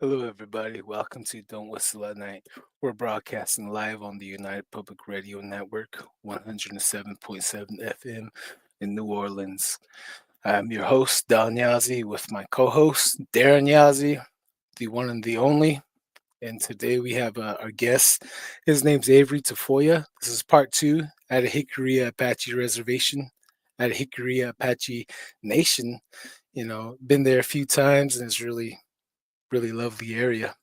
Hello, everybody. Welcome to Don't Whistle at Night. We're broadcasting live on the United Public Radio Network, 107.7 FM in New Orleans. I'm your host, Don Yazzie, with my co host, Darren Yazzie, the one and the only. And today we have our guest. His name's Avery Tafoya. This is part two at a Jicarilla Apache Reservation, at a Jicarilla Apache Nation. Been there a few times and it's really lovely area.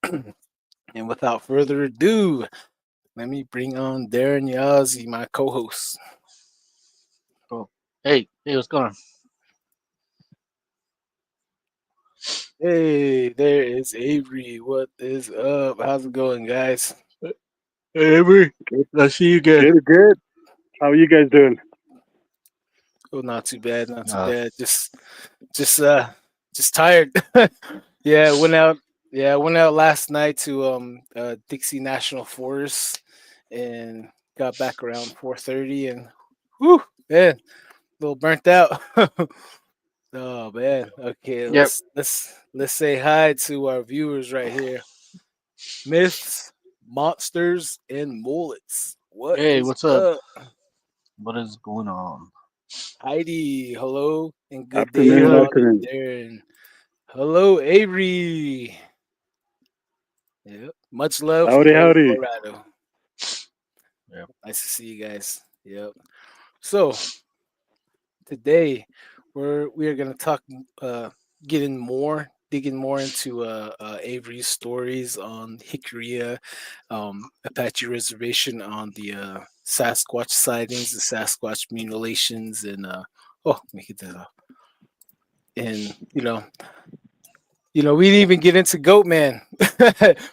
And without further ado, let me bring on Darren Yazzie, my co-host. Cool. Hey, what's going on? Hey, there is Avery. What is up? How's it going, guys? Hey, Avery. I see you again. Good. How are you guys doing? Oh, not too bad, not too bad. Just tired. Yeah, went out. Yeah, went out last night to Dixie National Forest and got back around 4:30 and whew, man, a little burnt out. Oh man. Okay, Yep. let's say hi to our viewers right here. Myths, monsters, and mullets. Hey, what's up? up? What is going on? Heidi, hello, and good Afternoon, day, afternoon. Darren. Hello, Avery. Yep. Much love from Howdy. Colorado. Yep. Nice to see you guys. Yep. So today we are gonna talk, digging more into Avery's stories on Jicarilla Apache Reservation, on the Sasquatch sightings, the Sasquatch mutilations, and let me get that off. And we didn't even get into Goat Man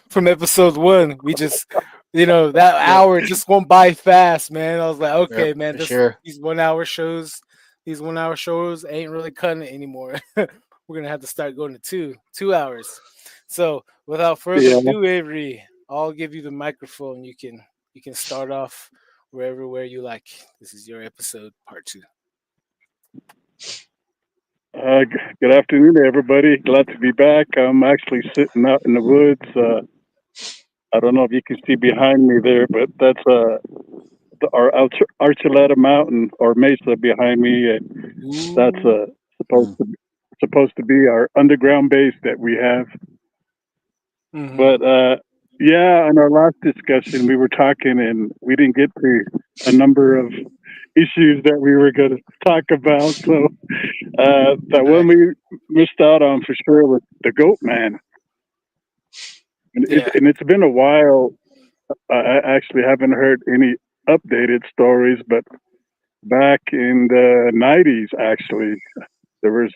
from episode 1. We just, that hour just went by fast, man. I was like, okay, Yep, man, for sure. these 1 hour shows, ain't really cutting it anymore. We're gonna have to start going to 2 hours. So without further ado, Avery, I'll give you the microphone. You can start off where you like. This is your episode, part 2. Good afternoon, everybody. Glad to be back. I'm actually sitting out in the woods. I don't know if you can see behind me there, but that's our Archuleta Mountain or Mesa behind me, and that's supposed to be our underground base that we have. Mhm. But yeah, in our last discussion, we were talking, and we didn't get to a number of issues that we were going to talk about. So that one we missed out on for sure was the Goat Man. And it's been a while. I actually haven't heard any updated stories, but back in the 90s, actually, there was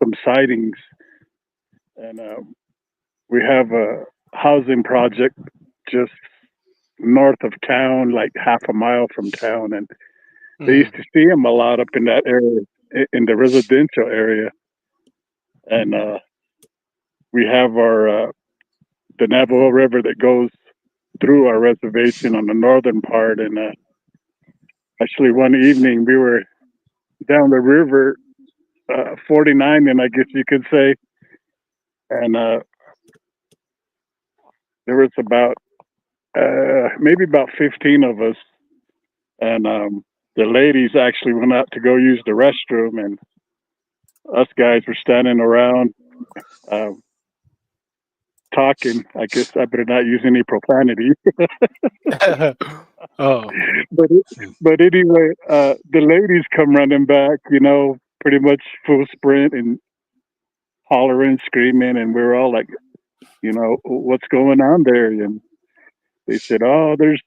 some sightings. And we have a housing project just north of town, like half a mile from town. And they used to see them a lot up in that area, in the residential area. And we have our the Navajo River that goes through our reservation on the northern part. And actually, one evening we were down the river, 49, and I guess you could say, and there was about maybe about 15 of us, and the ladies actually went out to go use the restroom, and us guys were standing around. Talking. I guess I better not use any profanity. Oh. But anyway, the ladies come running back, pretty much full sprint and hollering, screaming, and we're all like, what's going on there? And they said, oh, there's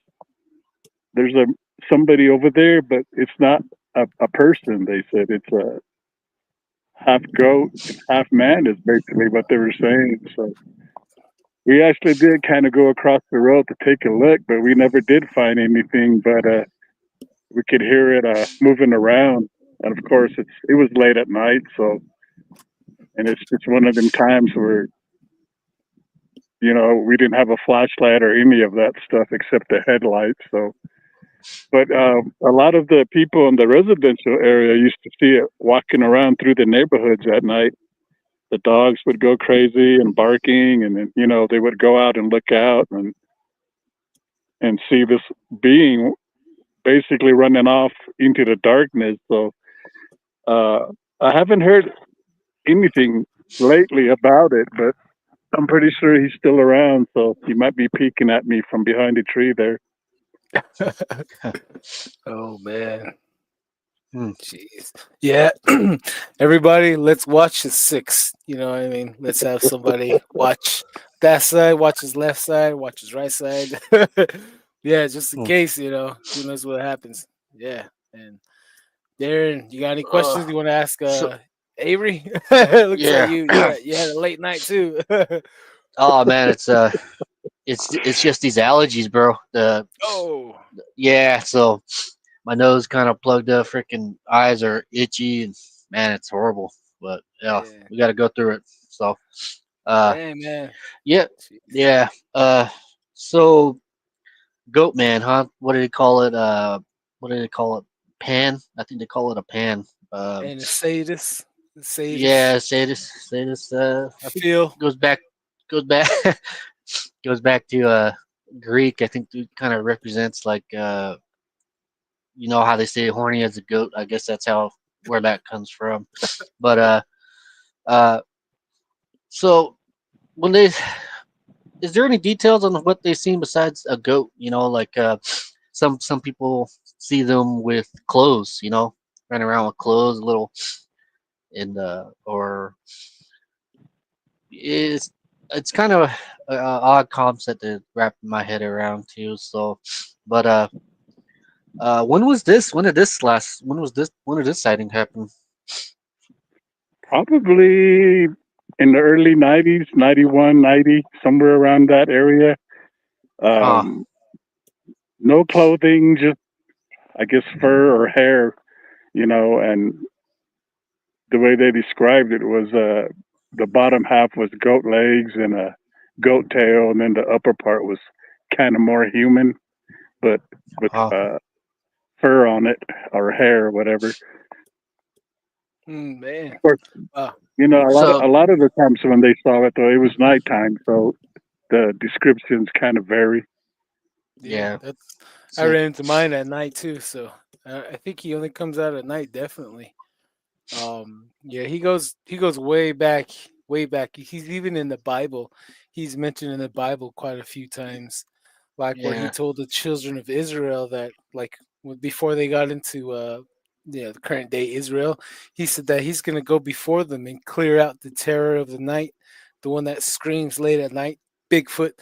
somebody over there, but it's not a person. They said it's a half goat, half man is basically what they were saying. So we actually did kind of go across the road to take a look, but we never did find anything. But we could hear it moving around, and of course, it was late at night. So, and it's just one of them times where we didn't have a flashlight or any of that stuff except the headlights. So, but a lot of the people in the residential area used to see it walking around through the neighborhoods at night. the dogs would go crazy and barking, and then, they would go out and look out and see this being basically running off into the darkness. So I haven't heard anything lately about it, but I'm pretty sure he's still around. So he might be peeking at me from behind a tree there. Oh man. Hmm. Jeez. Yeah. Everybody, let's watch his six. You know what I mean? Let's have somebody watch that side, watch his left side, watch his right side. Yeah, just in Hmm. case, who knows what happens. Yeah. And Darren, you got any questions you want to ask So Avery? Looks like yeah. you had a late night too. Oh man, it's just these allergies, bro. Oh. Yeah, so my nose kind of plugged up, freaking eyes are itchy, and man, it's horrible. But yeah, Yeah. we got to go through it. So, uh, Dang man. yeah, Jeez. yeah. So goat man, huh? What did they call it? What did they call it? Pan? I think they call it a pan. And a sadist. Yeah, say this. I think Feel. goes back, goes back, goes back to Greek. I think it kind of represents like you know how they say horny as a goat. I guess that's how where that comes from. But uh, so when they is there any details on what they've seen besides a goat? You know, like some people see them with clothes. You know, running around with clothes, a little in the or it's kind of a odd concept to wrap my head around too. So, but when was this? When did this last? When was this? When did this sighting happen? Probably in the early 90s, 91, 90, somewhere around that area. Huh. Um, no clothing, just, I guess, fur or hair, and the way they described it was the bottom half was goat legs and a goat tail, and then the upper part was kind of more human, but with Huh. fur on it or hair or whatever. Man. Of course, Wow. So a lot of the times when they saw it, though, it was nighttime, so the descriptions kind of vary. Yeah, yeah. that's I So ran into mine at night too, so I think he only comes out at night, definitely. Yeah, he goes way back, way back. He's even in the Bible. He's mentioned in the Bible quite a few times, like where he yeah. told the children of Israel that, like, before they got into the current day Israel, he said that he's gonna go before them and clear out the terror of the night, the one that screams late at night, Bigfoot,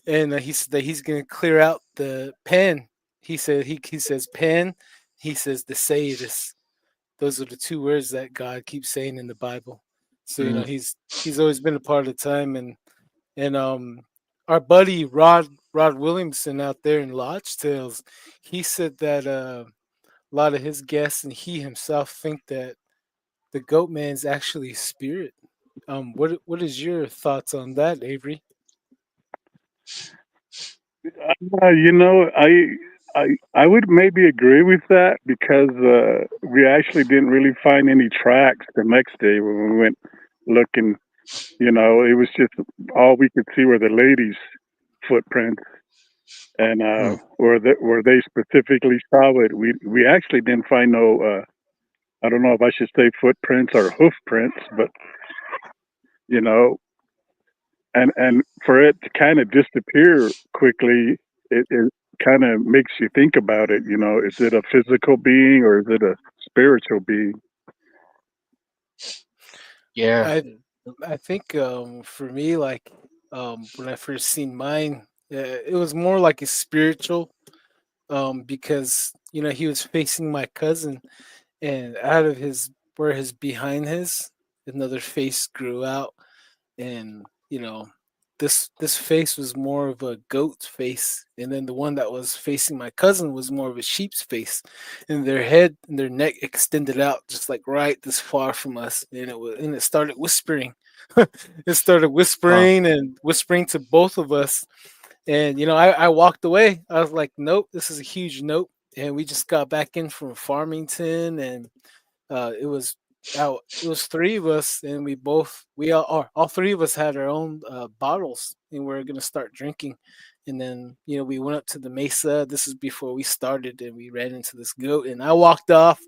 and he said that he's gonna clear out the pen. He says pen. He says the sadists. Those are the two words that God keeps saying in the Bible. So Mm, he's always been a part of the time, and our buddy Rod Williamson out there in Lodge Tales, he said that a lot of his guests and he himself think that the Goat Man's actually a spirit. What is your thoughts on that, Avery? I would maybe agree with that because we actually didn't really find any tracks the next day when we went looking. It was just all we could see were the ladies' footprints, and mm, where they specifically saw it, we actually didn't find no. I don't know if I should say footprints or hoof prints, but you know, and for it to kind of disappear quickly, it kind of makes you think about it. Is it a physical being or is it a spiritual being? yeah. I I think for me, like when I first seen mine, it was more like a spiritual, because he was facing my cousin, and out of his where his behind his another face grew out, and this face was more of a goat's face, and then the one that was facing my cousin was more of a sheep's face, and their head and their neck extended out just like right this far from us, and it started whispering. It started Huh. whispering and whispering to both of us, and I walked away. I was like, nope, this is a huge nope. And we just got back in from Farmington, and it was it was three of us, and all three of us had our own bottles, and we are gonna start drinking. And then we went up to the mesa. This is before we started, and we ran into this goat, and I walked off.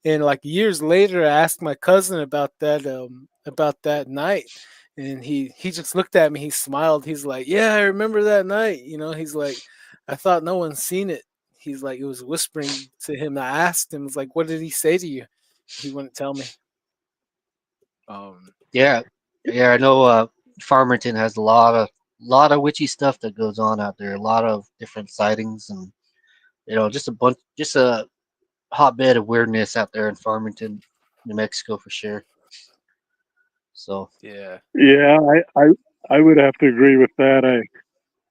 And like years later, I asked my cousin about that night, and he just looked at me. He smiled. He's like, "Yeah, I remember that night." He's like, "I thought no one's seen it." He's like, it was whispering to him. I asked him, "Was like, what did he say to you?" He wouldn't tell me. Um, Yeah, yeah. I know. Farmington has a lot of witchy stuff that goes on out there. A lot of different sightings, and just a hotbed of weirdness out there in Farmington, New Mexico for sure. So yeah, Yeah, I would have to agree with that.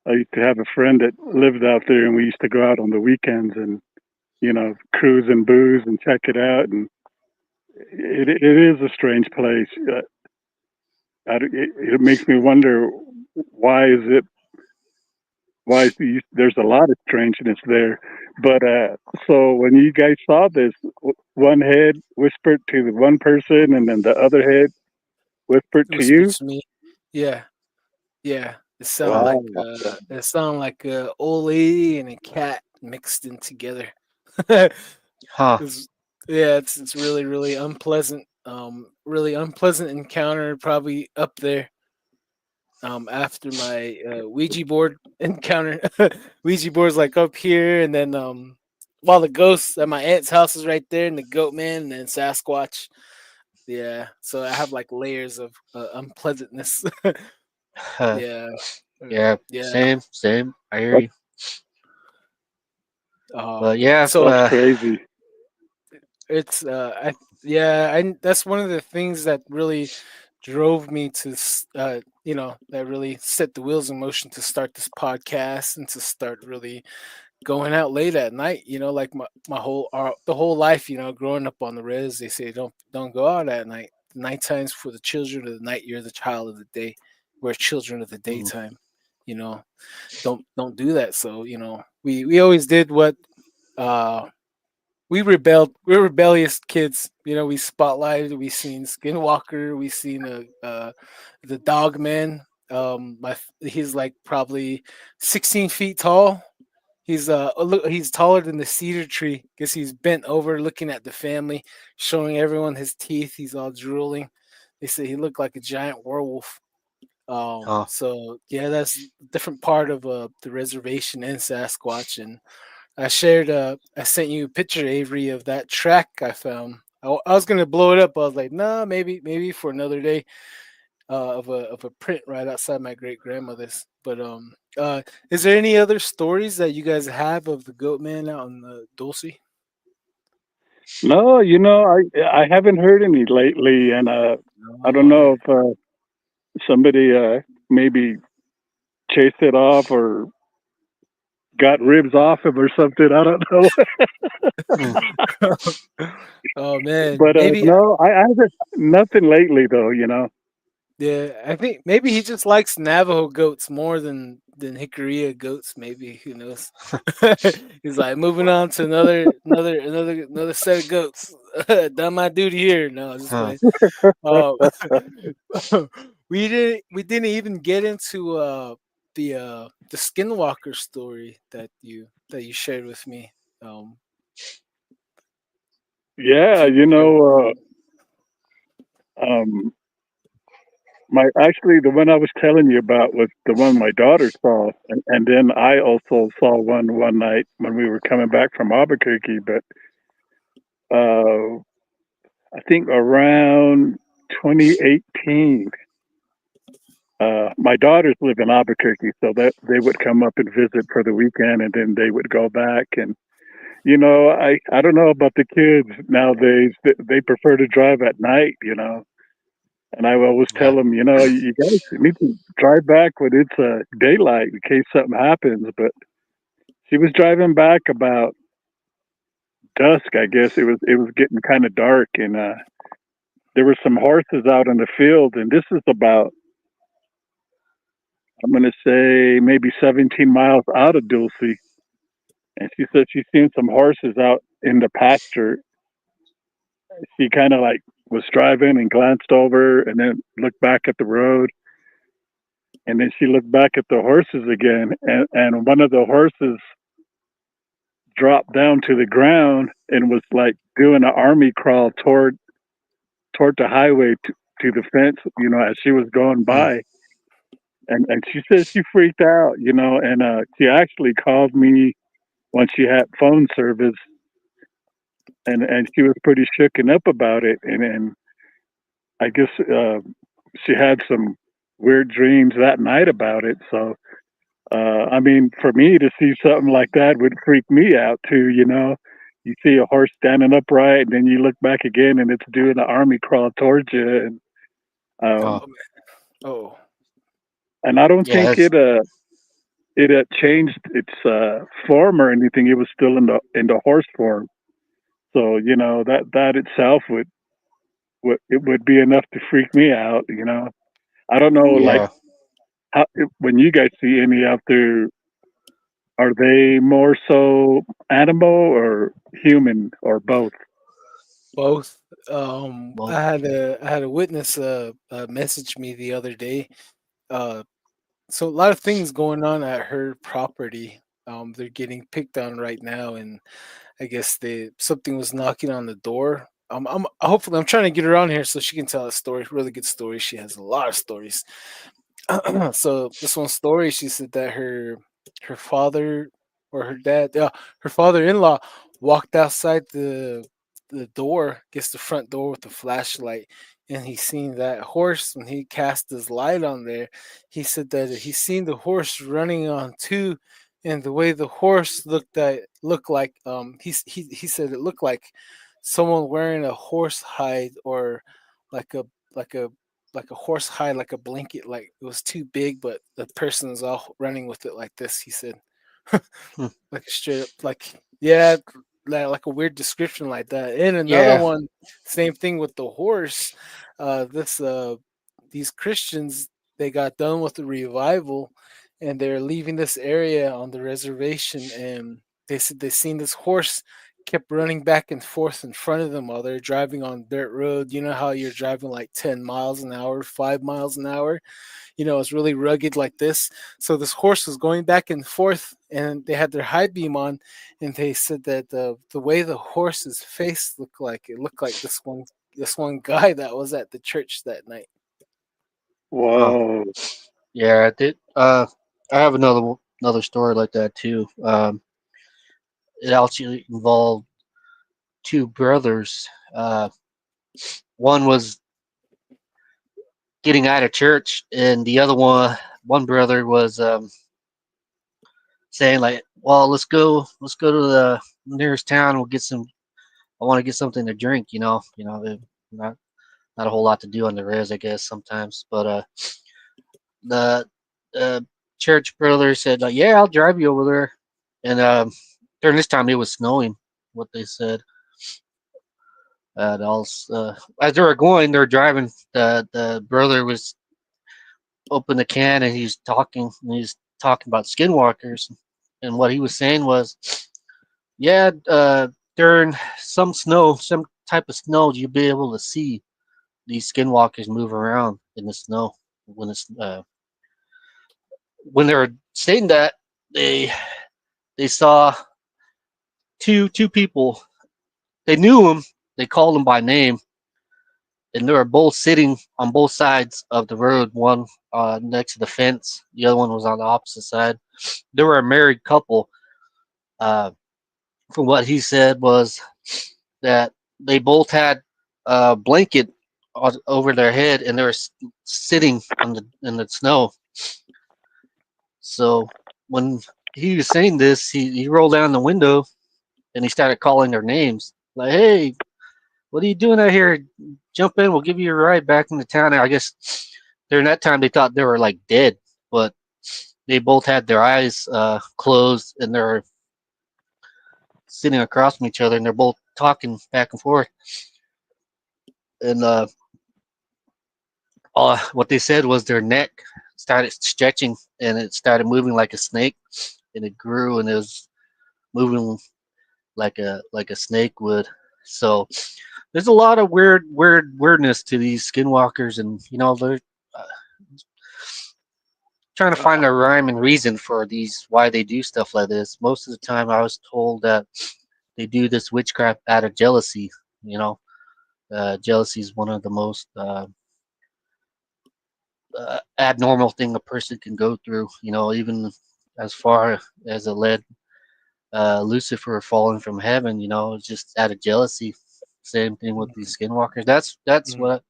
I used to have a friend that lived out there, and we used to go out on the weekends and cruise and booze and check it out. And it is a strange place. It makes me wonder why is it there's a lot of strangeness there. But so when you guys saw this, one head whispered to the one person, and then the other head whispered it to was you. speech to me. Yeah, yeah. Wow. It sounded like a old lady and a cat mixed in together. huh. It's, yeah, it's really really unpleasant. Really unpleasant encounter, probably up there. After my Ouija board encounter, Ouija board's like up here, and then while the ghosts at my aunt's house is right there, and the goat man, and then Sasquatch. Yeah, so I have like layers of unpleasantness. Yeah, Yeah, yeah. same. I hear That's, you. But So that's crazy. it's I yeah, I that's one of the things that really drove me to that really set the wheels in motion to start this podcast and to start really going out late at night. Like my the whole life, growing up on the res, they say don't go out at night. Nighttime's for the children of the night. You're the child of the day. We're children of the mm, daytime. you know don't do that. So we always did what uh we rebelled. We're rebellious kids. We spotlighted. We seen Skinwalker. We seen the Dog Man. He's like probably 16 feet tall. He's taller than the cedar tree. Guess he's bent over, looking at the family, showing everyone his teeth. He's all drooling. They say he looked like a giant werewolf. huh. So yeah, that's a different part of the reservation in Sasquatch. And I sent you a picture, Avery, of that track I found. I was gonna blow it up. I was like, nah, maybe for another day. Of a print right outside my great grandmother's. But is there any other stories that you guys have of the goat man out in the Dulce? No, I haven't heard any lately, and I don't No. know if somebody maybe chased it off or got ribs off him or something. I don't know. Mm, Oh man, But maybe. no, I haven't nothing lately though. Yeah, I think maybe he just likes Navajo goats more than Jicarilla goats. Maybe, who knows? He's like, moving on to another set of goats. Done my duty here. No, just huh. playing. Um, we didn't even get into the Skinwalker story that you shared with me. Um, Yeah, do you, um, my actually the one I was telling you about was the one my daughter saw, and then I also saw one night when we were coming back from Albuquerque. But I think around 2018. My daughters live in Albuquerque, so that they would come up and visit for the weekend, and then they would go back. And I don't know about the kids nowadays; they prefer to drive at night. And I always tell Yeah. them, you guys need to drive back when it's daylight in case something happens. But she was driving back about dusk. I guess it was getting kind of dark, and there were some horses out in the field. And this is about, I'm going to say, maybe 17 miles out of Dulce. And she said she's seen some horses out in the pasture. She kind of like was driving and glanced over and then looked back at the road. And then she looked back at the horses again, and one of the horses dropped down to the ground and was like doing an army crawl toward the highway to the fence, as she was going by. And she said she freaked out, and she actually called me when she had phone service, and she was pretty shooken up about it. And I guess she had some weird dreams that night about it. So, I mean, for me to see something like that would freak me out too. You see a horse standing upright, and then you look back again, and it's doing an army crawl towards you. And Oh, and I don't Yeah, think it changed its form or anything. It was still in the horse form. So that itself would be enough to freak me out. I don't know, like yeah. when you guys see any out there, are they more so animal or human or both? both. Well, I had a witness message me the other day. So a lot of things going on at her property. They're getting picked on right now, and I guess something was knocking on the door. I'm trying to get her on here so she can tell a story, really good story. She has a lot of stories. So this one story, she said that her father or her dad, her father-in-law walked outside the door, gets the front door with the flashlight, and he seen that horse. When he cast his light on there, he said that he seen the horse running on two, and the way the horse looked like he said it looked like someone wearing a horse hide, or like a like a like a horse hide, like a blanket, like it was too big, but the person was all running with it like this. He said, hmm, like a straight up, like yeah, like a weird description like that. And another yeah. one, same thing with the horse. This These Christians, they got done with the revival, and they're leaving this area on the reservation, and they said they seen this horse kept running back and forth in front of them while they're driving on dirt road. You know how you're driving like 10 miles an hour, 5 miles an hour? It's really rugged like this. So this horse was going back and forth, and they had their high beam on, and they said that the way the horse's face looked like, it looked like this one guy that was at the church that night. Oh, Whoa. yeah. I did. I have another story like that too. It actually involved two brothers. One was getting out of church, and the other one brother was saying like, "Well, let's go to the nearest town. We'll get some. I want to get something to drink. Not not a whole lot to do on the res, I guess sometimes. But the church brother said like, "Yeah, I'll drive you over there." And during this time, it was snowing. What they said. And also, as they were going, they're driving. The brother was open the can and he's talking. And he's talking about skinwalkers, and what he was saying was, "Yeah, during some snow, some type of snow, you'll be able to see these skinwalkers move around in the snow when it's when they were saying that they saw two people. They knew them. They called them by name, and they were both sitting on both sides of the road. One next to the fence. The other one was on the opposite side. They were a married couple. Uh, from what he said was that they both had a blanket over their head, and they were sitting on in the snow. So when he was saying this, he rolled down the window and he started calling their names. Like, "Hey, what are you doing out here? Jump in, we'll give you a ride back into town." And I guess during that time they thought they were like dead, but they both had their eyes closed and they're sitting across from each other and they're both talking back and forth. And what they said was their neck started stretching and it started moving like a snake, and it grew and it was moving like a snake would. So there's a lot of weirdness to these skinwalkers, and they're uh, trying to find a rhyme and reason for these why they do stuff like this. Most of the time, I was told that they do this witchcraft out of jealousy. You know, jealousy is one of the most abnormal thing a person can go through. Even as far as it led Lucifer falling from heaven. It's just out of jealousy. Same thing with these skinwalkers. That's Mm. what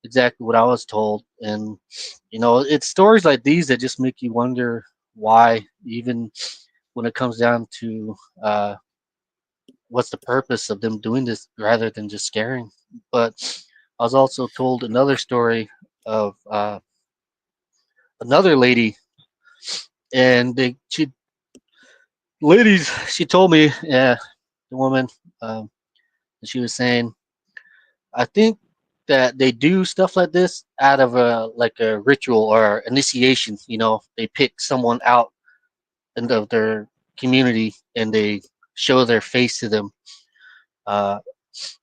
exactly what I was told, and it's stories like these that just make you wonder why, even when it comes down to what's the purpose of them doing this rather than just scaring. But I was also told another story of another lady, and she told me, yeah, the woman, um, she was saying, I think that they do stuff like this out of a ritual or initiation. They pick someone out of their community and they show their face to them. Uh,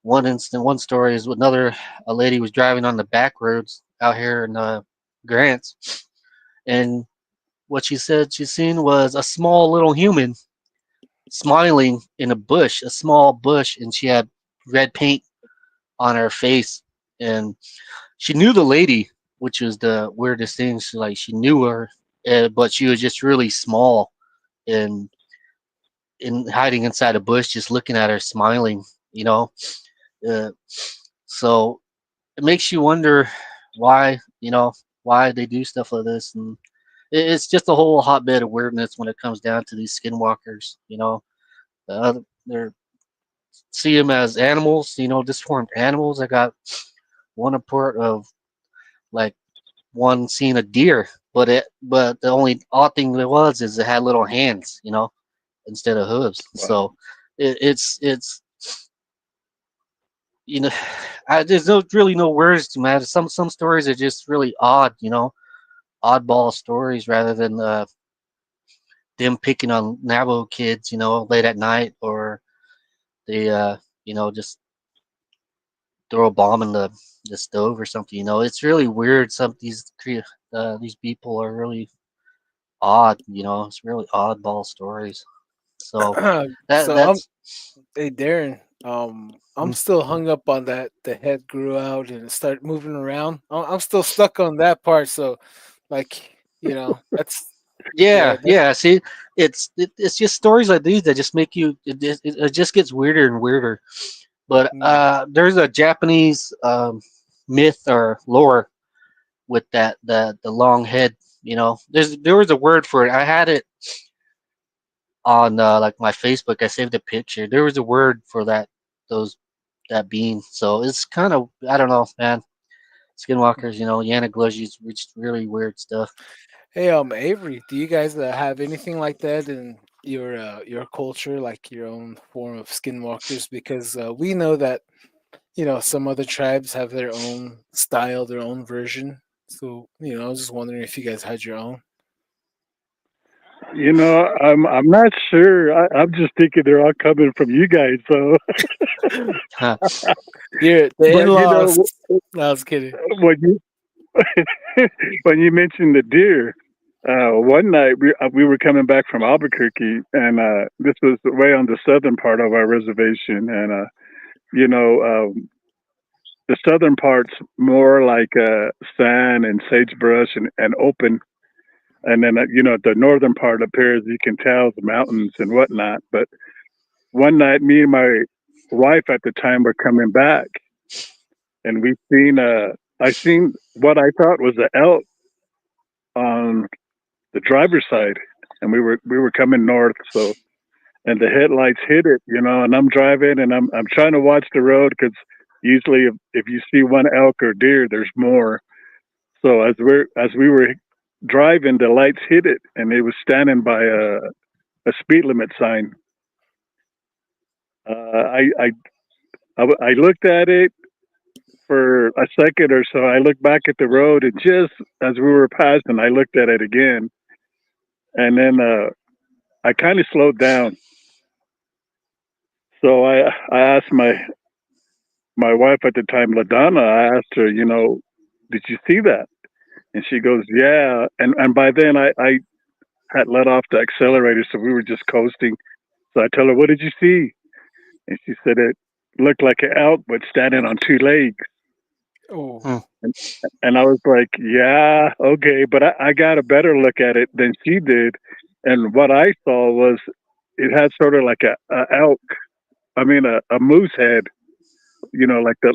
one story is a lady was driving on the back roads out here in Grants, and what she said she seen was a small little human smiling in a bush, a small bush, and she had red paint on her face, and she knew the lady, which was the weirdest thing. She knew her, but she was just really small and in hiding inside a bush, just looking at her, smiling. You know, uh, so it makes you wonder why, why they do stuff like this, and it's just a whole hotbed of weirdness when it comes down to these skinwalkers. They're see them as animals, disformed animals. I got one report of like one seeing a deer, but the only odd thing there was is it had little hands, instead of hooves. Wow. So it's you know there's really no words to matter. Some stories are just really odd, oddball stories rather than them picking on Navajo kids, late at night, or they just throw a bomb in the stove or something. It's really weird. These people are really odd. It's really oddball stories. So that So that's hey Darren, I'm mm, still hung up on that. The head grew out and it started moving around. I'm still stuck on that part. So, like, that's yeah, yeah, that's yeah. See, it's just stories like these that just make you. It just gets weirder and weirder. But mm, there's a Japanese myth or lore with the long head. There was a word for it. I had it on like my Facebook. I saved a picture. There was a word for those that being. So it's kind of, I don't know, man. Skinwalkers, Yana Gluzzi's just really weird stuff. hey, Avery, do you guys have anything like that in your culture, like your own form of skinwalkers? Because we know that some other tribes have their own style, their own version. So I was just wondering if you guys had your own. I'm not sure. I'm just thinking they're all coming from you guys. So, Huh. The but in-laws. No, I was kidding. when you when you mentioned the deer, one night we were coming back from Albuquerque, and this was way on the southern part of our reservation, and you know, the southern part's more like sand and sagebrush and open, and then the northern part up here, as you can tell, the mountains and whatnot. But one night, me and my wife at the time were coming back, and I seen what I thought was an elk on the driver's side, and we were coming north, so and the headlights hit it, and I'm driving and I'm trying to watch the road because usually if you see one elk or deer, there's more. So as we were driving, the lights hit it, and it was standing by a speed limit sign. I looked at it for a second or so. I looked back at the road, and just as we were passing, I looked at it again, and then I kind of slowed down. So I asked my wife at the time, LaDonna, I asked her, did you see that? And she goes, yeah. And by then I had let off the accelerator, so we were just coasting. So I tell her, what did you see? And she said it looked like an elk, but standing on two legs. Oh, And I was like, yeah, okay. But I got a better look at it than she did. And what I saw was it had sort of like a elk, a moose head, like the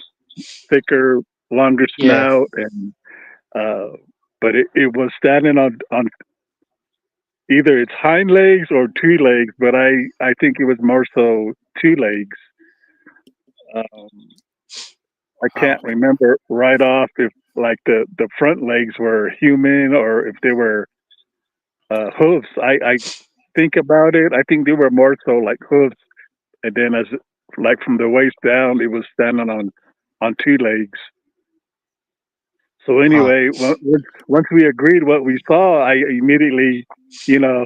thicker, longer Yeah. snout. And, but it was standing on either its hind legs or two legs, but I think it was more so two legs. Um, I wow. can't remember right off if like the front legs were human or if they were hooves. I think about it. I think they were more so like hooves, and then as like from the waist down, it was standing on two legs. So Huh. anyway, once we agreed what we saw, I immediately, you know,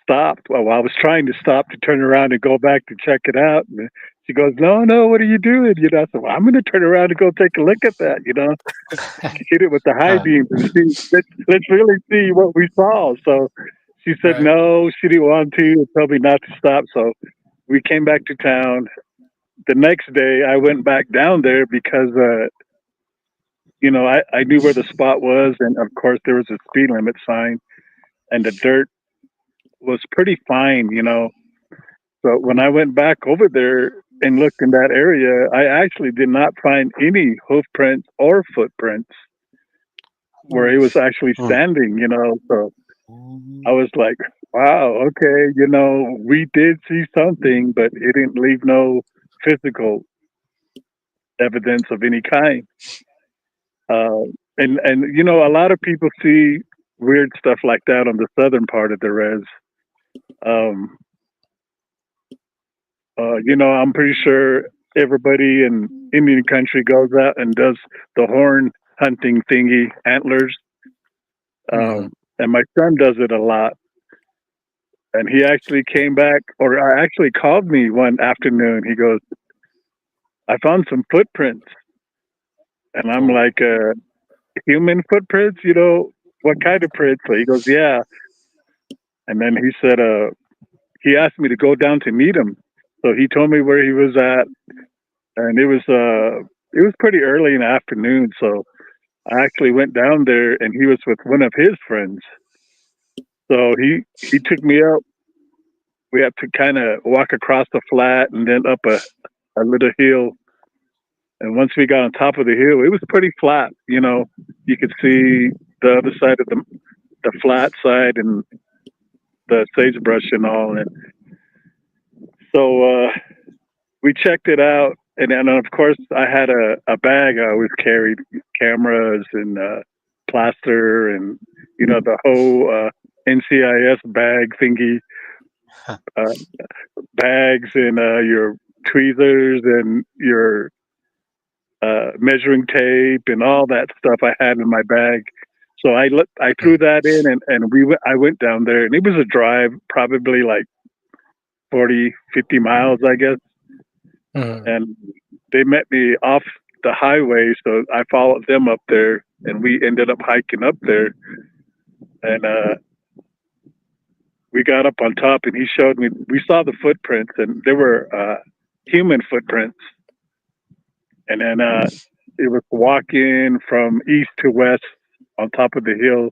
stopped. Well, I was trying to stop to turn around and go back to check it out. And she goes, no, what are you doing? I said, well, I'm going to turn around and go take a look at that, hit it with the high Huh. beams and see, let's really see what we saw. So she said, Right. no, she didn't want to and told me not to stop. So we came back to town. The next day I went back down there because, I knew where the spot was. And of course there was a speed limit sign and the dirt was pretty fine. So when I went back over there and looked in that area, I actually did not find any hoof prints or footprints where he was actually Hmm. standing. So I was like, wow, okay, we did see something, but it didn't leave no physical evidence of any kind. Uh, and a lot of people see weird stuff like that on the southern part of the res. Um, I'm pretty sure everybody in Indian country goes out and does the horn hunting thingy, antlers. Mhm. And my son does it a lot. And he actually came back, or I actually called me one afternoon. He goes, I found some footprints. And I'm Oh, like, human footprints? What kind of prints? So he goes, yeah. And then he said, he asked me to go down to meet him. So he told me where he was at. And it was pretty early in the afternoon. So I actually went down there and he was with one of his friends. So he took me up. We had to kind of walk across the flat and then up a little hill. And once we got on top of the hill, it was pretty flat. You could see the other side of the flat side and the sagebrush and all. And so we checked it out. And then, of course, I had a bag I always carried, cameras and plaster and, the whole NCIS bag thingy, uh, bags and your tweezers and your measuring tape and all that stuff I had in my bag. So I threw that in and I went down there and it was a drive, probably like 40, 50 miles, I guess. mhm. And they met me off the highway. So I followed them up there and we ended up hiking up there. And we got up on top and he showed me, we saw the footprints and they were human footprints. And then it was walking from east to west on top of the hill.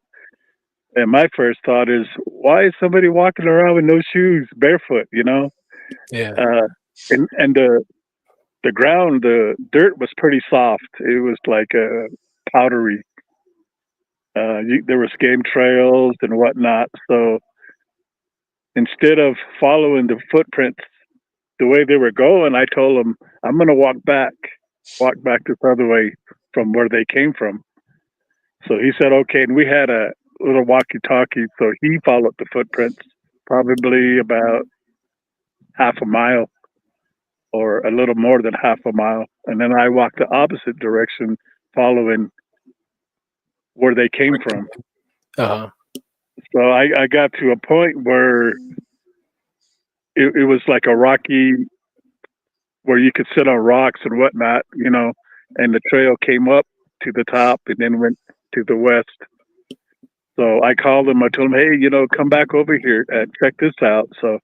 And my first thought is, why is somebody walking around with no shoes, barefoot? Yeah. Uh, and the ground, the dirt was pretty soft. It was like powdery. There was game trails and whatnot. So instead of following the footprints the way they were going, I told them I'm going to walk back this other way from where they came from. So he said, okay. And we had a little walkie-talkie. So he followed the footprints probably about half a mile or a little more than half a mile. And then I walked the opposite direction following where they came from. Uh-huh. So I got to a point where it was like a rocky where you could sit on rocks and whatnot, and the trail came up to the top and then went to the west. So I called him. I told him, hey, come back over here and check this out. So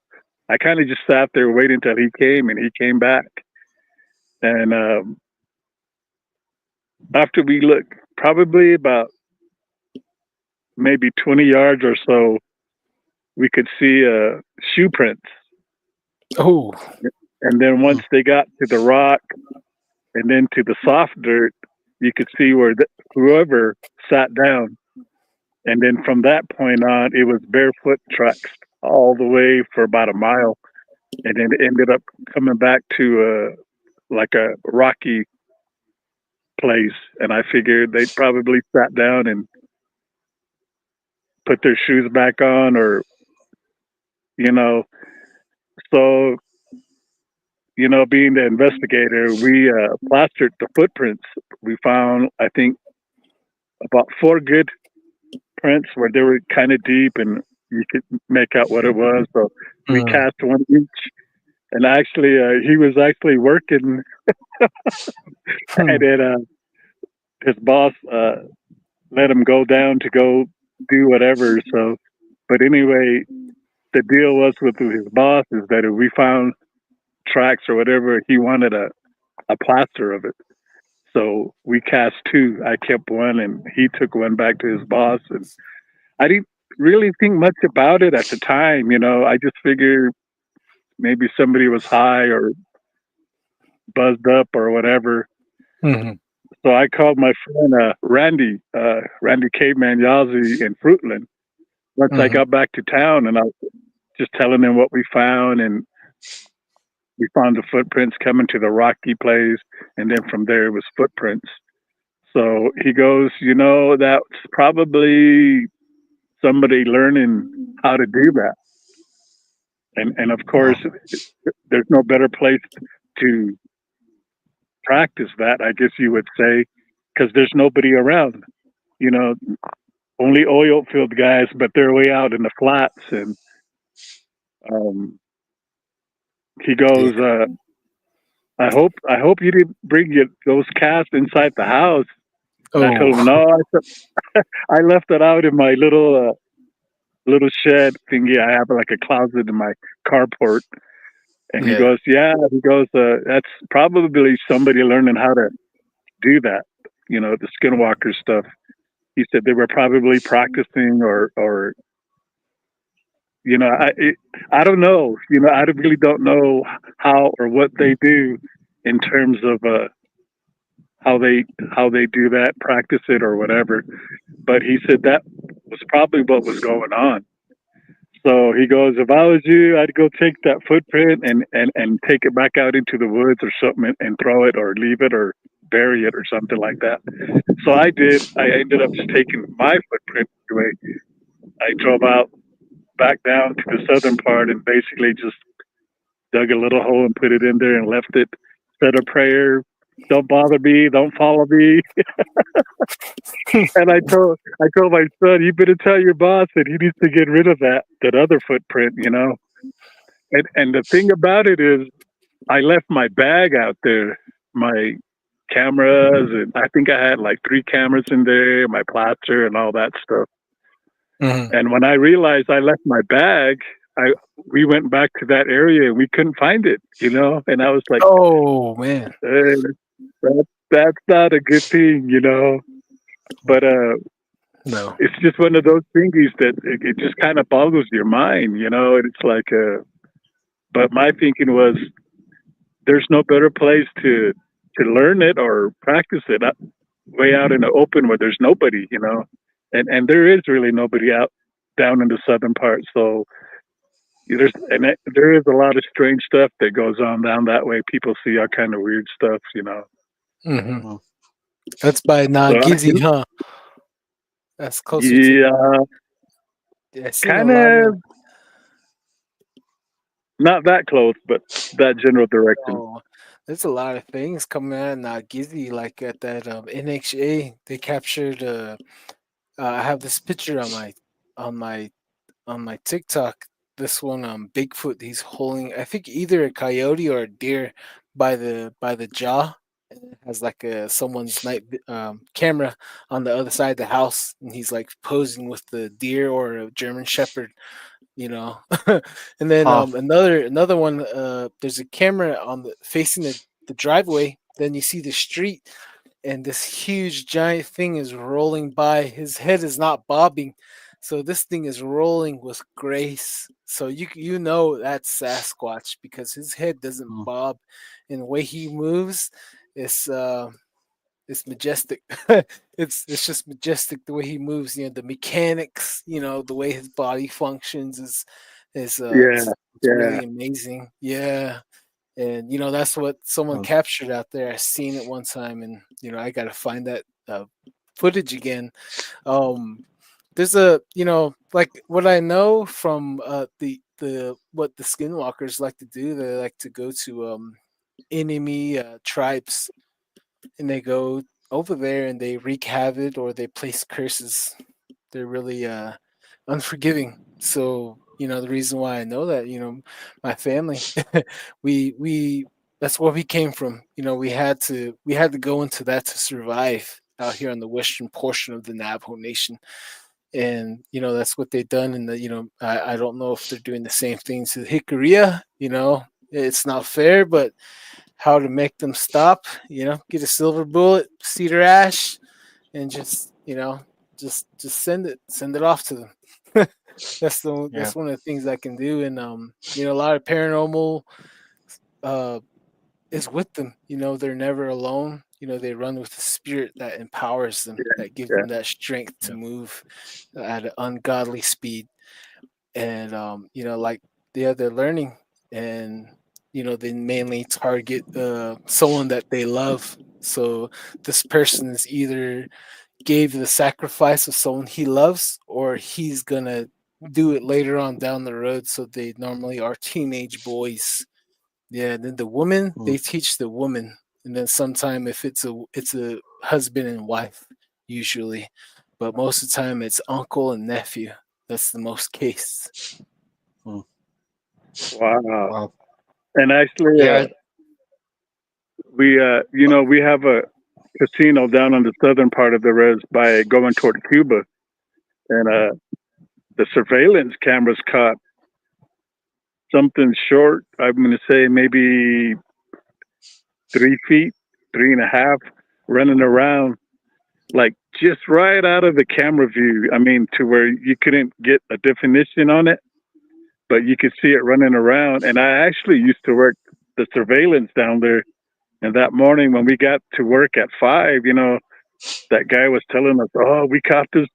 I kind of just sat there waiting until he came, and he came back. And after we looked, probably about maybe 20 yards or so, we could see shoe prints. Oh. And then once they got to the rock and then to the soft dirt, you could see where whoever sat down. And then from that point on, it was barefoot tracks all the way for about a mile. And then it ended up coming back to like a rocky place. And I figured they probably sat down and put their shoes back on, or, so, being the investigator, we plastered the footprints. We found, I think, about 4 good prints where they were kind of deep and you could make out what it was. So we cast one each. And actually, he was actually working, and then his boss let him go down to go do whatever. So, but anyway, the deal was with his boss is that if we found tracks or whatever, he wanted a plaster of it. So we cast 2. I kept one, and he took one back to his boss. And I didn't really think much about it at the time. I just figured maybe somebody was high or buzzed up or whatever. Mm-hmm. So I called my friend Randy Caveman Yazzie in Fruitland. Once I got back to town, and I was just telling him what we found, and we found the footprints coming to the rocky place, and then from there it was footprints. So he goes, that's probably somebody learning how to do that. And of course, there's no better place to practice that, I guess you would say, because there's nobody around. Only oil field guys, but they're way out in the flats. And he goes, I hope you didn't bring those casts inside the house. And I told him, no, I left it out in my little shed thingy. I have like a closet in my carport. And he goes, that's probably somebody learning how to do that, the skinwalker stuff. He said they were probably practicing or I don't know. I really don't know how or what they do in terms of how they do that, practice it or whatever. But he said that was probably what was going on. So he goes, if I was you, I'd go take that footprint and take it back out into the woods or something and throw it or leave it or bury it or something like that. So I did. I ended up just taking my footprint away. I drove out back down to the southern part and basically just dug a little hole and put it in there and left it, said a prayer, don't bother me, don't follow me. And I told my son, you better tell your boss that he needs to get rid of that other footprint, And the thing about it is I left my bag out there, my cameras, and I think I had like 3 cameras in there, my plaster and all that stuff. And when I realized I left my bag, we went back to that area and we couldn't find it, and I was like, oh man, that's not a good thing, but no, it's just one of those thingies that it just kind of boggles your mind, and it's like but my thinking was there's no better place to learn it or practice it way out in the open where there's nobody, and there is really nobody out down in the southern part. So there is a lot of strange stuff that goes on down that way. People see all kind of weird stuff, That's by Nagizzy, huh? That's closer to kind of not that close, but that general direction. Oh, there's a lot of things coming out of Nagizzy, like at that NHA. They captured. I have this picture on my TikTok. This one, Bigfoot. He's holding, I think, either a coyote or a deer, by the jaw. And it has like a someone's camera on the other side of the house, and he's like posing with the deer or a German Shepherd, you know. And then Oh, another one. There's a camera on the facing the driveway. Then you see the street, and this huge giant thing is rolling by. His head is not bobbing, so this thing is rolling with grace. So you know that's Sasquatch because his head doesn't mm, bob, and the way he moves is it's majestic. It's just majestic the way he moves. You know the mechanics. You know the way his body functions is Yeah, it's yeah, really amazing. Yeah, and you know that's what someone mm, captured out there. I seen it one time, and you know I got to find that footage again. um there's a, you know, like what I know from the what the skinwalkers like to do, they like to go to enemy tribes, and they go over there and they wreak havoc or they place curses. They're really unforgiving. So you know the reason why I know that, you know, my family, we that's where we came from. You know, we had to go into that to survive out here on the western portion of the Navajo Nation, and you know that's what they've done. And you know, I don't know if they're doing the same thing to the Jicarilla. You know, it's not fair, but how to make them stop? You know, get a silver bullet, cedar ash, and just, you know, just send it off to them. yeah, That's one of the things I can do. And you know, a lot of paranormal uh is with them. You know, they're never alone. You know, they run with the spirit that empowers them, that gives yeah. them that strength to yeah, move at an ungodly speed. And you know, like they're learning, and you know, they mainly target someone that they love. So this person is either gave the sacrifice of someone he loves, or he's gonna do it later on down the road. So they normally are teenage boys. Yeah, then the woman, mm, they teach the woman, and then sometime if it's a husband and wife usually, but most of the time it's uncle and nephew. That's the most case. mm. Wow. Wow. And actually, Yeah. we, you know, we have a casino down on the southern part of the res by going toward Cuba, and the surveillance cameras caught something short. I'm going to say maybe 3 feet, 3.5, running around like just right out of the camera view. I mean, to where you couldn't get a definition on it, but you could see it running around. And I actually used to work the surveillance down there. And that morning when we got to work at 5, you know, that guy was telling us, "Oh, we caught this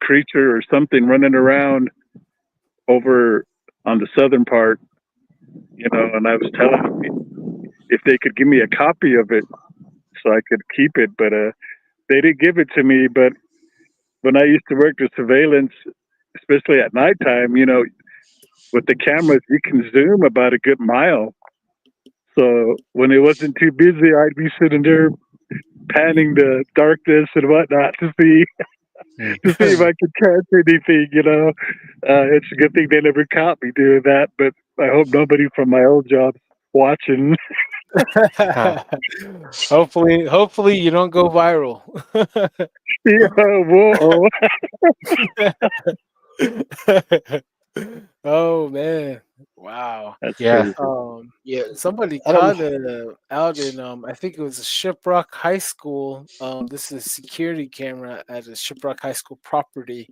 creature or something running around over on the southern part," you know. And I was telling him if they could give me a copy of it so I could keep it, but they didn't give it to me. But when I used to work the surveillance, especially at nighttime, you know, with the cameras, you can zoom about a good mile. So when it wasn't too busy, I'd be sitting there panning the darkness and whatnot to see Mm. if I could catch anything. You know, it's a good thing they never caught me doing that. But I hope nobody from my old job watching. Huh. Hopefully you don't go viral. Yeah, whoa. Oh man, wow. That's Yeah. crazy. Yeah. Somebody I don't caught know. it out in I think it was a Shiprock High School. This is a security camera at a Shiprock High School property.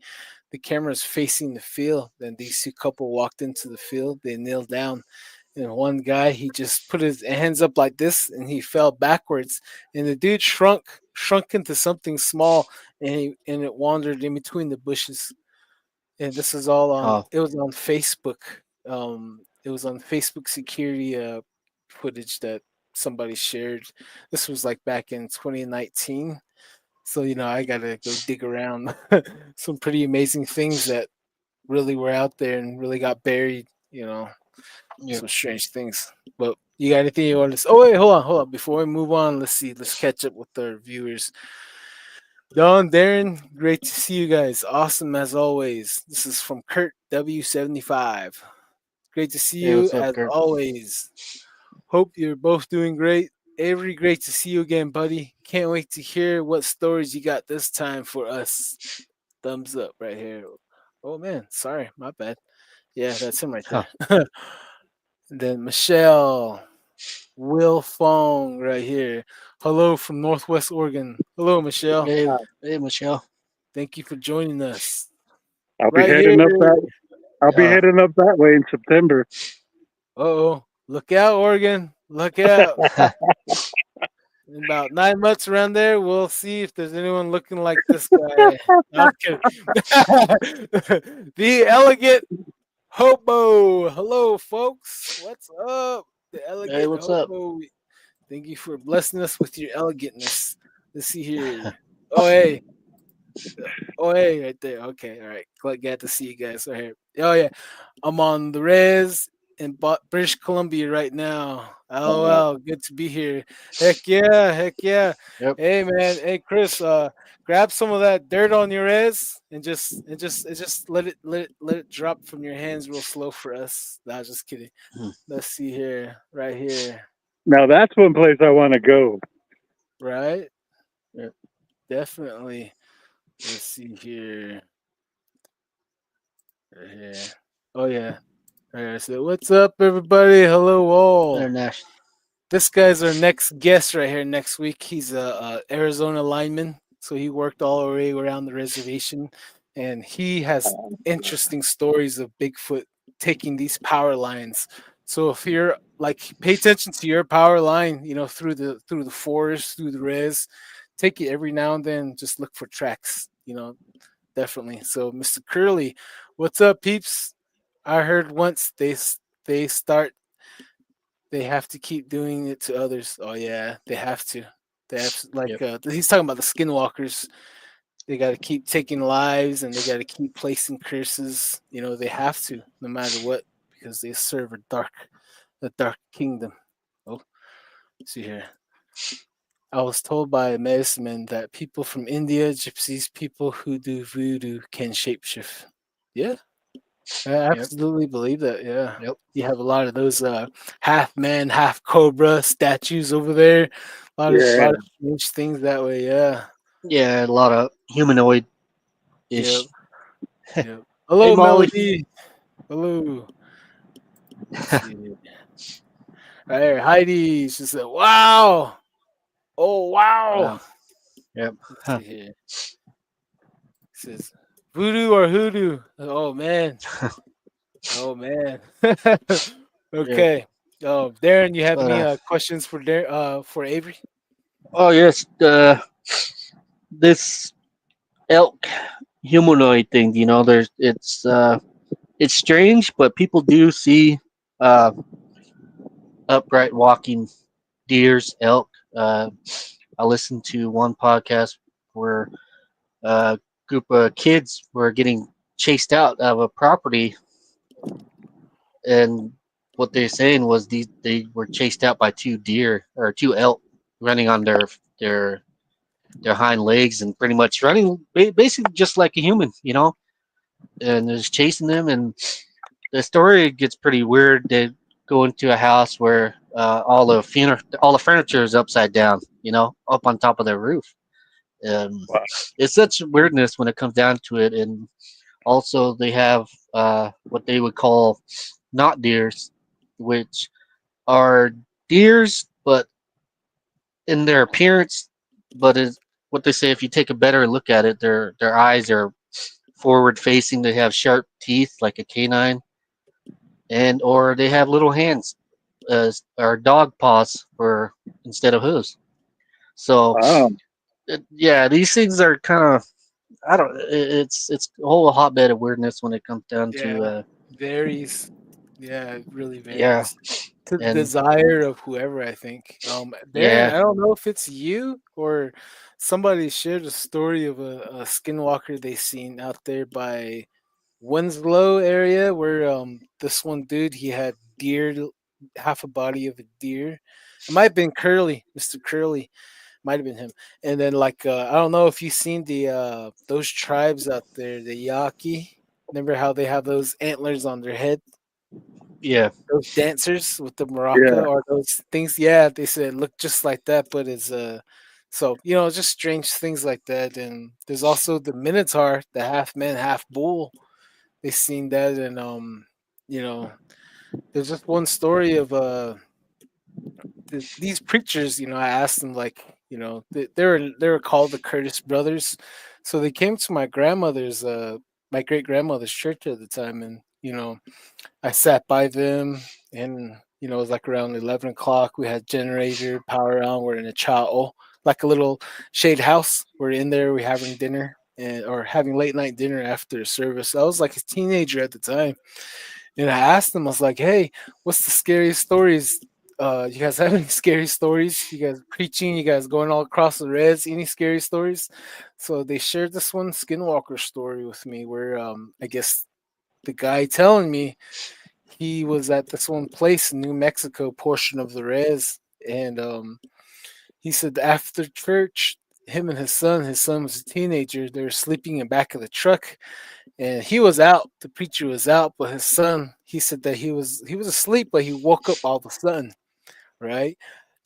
The camera is facing the field. Then these two couple walked into the field. They kneeled down, and one guy, he just put his hands up like this, and he fell backwards. And the dude shrunk into something small, and it wandered in between the bushes. And this is all on. Oh, It was on Facebook. It was on Facebook security footage that somebody shared. This was like back in 2019. So you know, I gotta go dig around some pretty amazing things that really were out there and really got buried. You know, yeah. some strange things. But you got anything you want to say? Oh wait, hold on. Before we move on, let's see. Let's catch up with our viewers. Don, Darren, great to see you guys. Awesome as always. This is from Kurt W75. Great to see Hey, you what's up, as Kurt? always. Hope you're both doing great. Avery, great to see you again, buddy. Can't wait to hear what stories you got this time for us. Thumbs up right here. Oh man, sorry, my bad. Yeah, that's him right Huh. there. And then Michelle, Will Fong right here. Hello from Northwest Oregon. Hello, Michelle. Hey, hey, Michelle. Thank you for joining us. I'll be Right here. heading up that. I'll be heading up that way in September. Oh, look out, Oregon. Look out. In about 9 months around there, we'll see if there's anyone looking like this guy. No, I'm kidding. The elegant hobo. Hello, folks. What's up? The Hey, elegant what's up? hobo. Thank you for blessing us with your elegantness. Let's see here. Oh, hey. Oh, hey, right there. Okay, all right. Glad to see you guys right here. Oh, yeah. I'm on the res in British Columbia right now. LOL, good to be here. Heck yeah, heck yeah. Yep. Hey man, hey Chris, grab some of that dirt on your res and just let it drop from your hands real slow for us. Nah, just kidding. Hmm. Let's see here, right here, Now that's one place I want to go. right? Yep. Definitely. Let's see here, right here. Oh yeah. All right. So what's up, everybody? Hello all. International. This guy's our next guest right here next week. He's a Arizona lineman, so he worked all the way around the reservation, and he has interesting stories of Bigfoot taking these power lines. So if you're like, pay attention to your power line, through the forest, through the res, take it every now and then. Just look for tracks, definitely. So Mr. Curly, what's up, peeps? I heard once they start they have to keep doing it to others. Oh yeah, they have to. They have to, Yep. he's talking about the skinwalkers. They got to keep taking lives and they got to keep placing curses. They have to, no matter what, because they serve the dark kingdom. Oh, see here. I was told by a medicine man that people from India, gypsies, people who do voodoo can shapeshift. Yeah, I Yep. absolutely believe that. Yeah, Yep. you have a lot of those half man, half cobra statues over there. A lot of Yeah. lot of strange things that way. Yeah. Yeah, a lot of humanoid Yep. ish. Yep. Hey, Hello, Molly. Melody. Hello. Let's see. Right here, Heidi. She said, "Wow. Oh wow." Yep. Let's Huh. see here. It says voodoo or hoodoo. Oh man. Oh man. Yep. Okay. Oh, Darren, you have But any questions for Avery? oh yes, this elk humanoid thing. There's it's strange, but people do see uh upright walking deers, elk. I listened to one podcast where a group of kids were getting chased out of a property, and what they're saying was they were chased out by two deer or two elk running on their hind legs and pretty much running basically just like a human. And they're just chasing them, and the story gets pretty weird. They go into a house where all the furniture is upside down, up on top of their roof. And Wow. it's such weirdness when it comes down to it. And also they have what they would call not deers, which are deers, but in their appearance, but is what they say if you take a better look at it, their eyes are forward facing. They have sharp teeth like a canine, and or they have little hands, or dog paws for instead of hooves. So Wow. yeah, these things are kind of I don't. It's a whole hotbed of weirdness when it comes down to Yeah, varies. Yeah, it really yeah, varies. To the and desire of whoever, I think. Darren, yeah, I don't know if it's you or somebody shared a story of a skinwalker they seen out there by Winslow area where this one dude he had half a body of a deer. It might have been Curly, Mr. Curly. Might have been him. And then I don't know if you've seen the those tribes out there, the Yaqui. Remember how they have those antlers on their head? Yeah. those dancers with the Yeah. maraca or those things. Yeah, they said look just like that, but it's so just strange things like that. And there's also the minotaur, the half man, half bull. They seen that, and you know, there's just one story of these preachers. I asked them like, they were called the Curtis brothers, so they came to my great grandmother's church at the time, and I sat by them, and it was like around 11 o'clock. We had generator power on. We're in a chao, like a little shade house. We're in there. We're having dinner or having late night dinner after service. I was like a teenager at the time, and I asked them. I was like, "Hey, what's the scariest stories? You guys have any scary stories? You guys preaching? You guys going all across the reds? Any scary stories?" So they shared this one skinwalker story with me, where I guess the guy telling me he was at this one place in New Mexico portion of the res, and he said after church, him and his son was a teenager. They were sleeping in back of the truck, and he was out. The preacher was out, but his son, he said that he was asleep, but he woke up all of a sudden, right?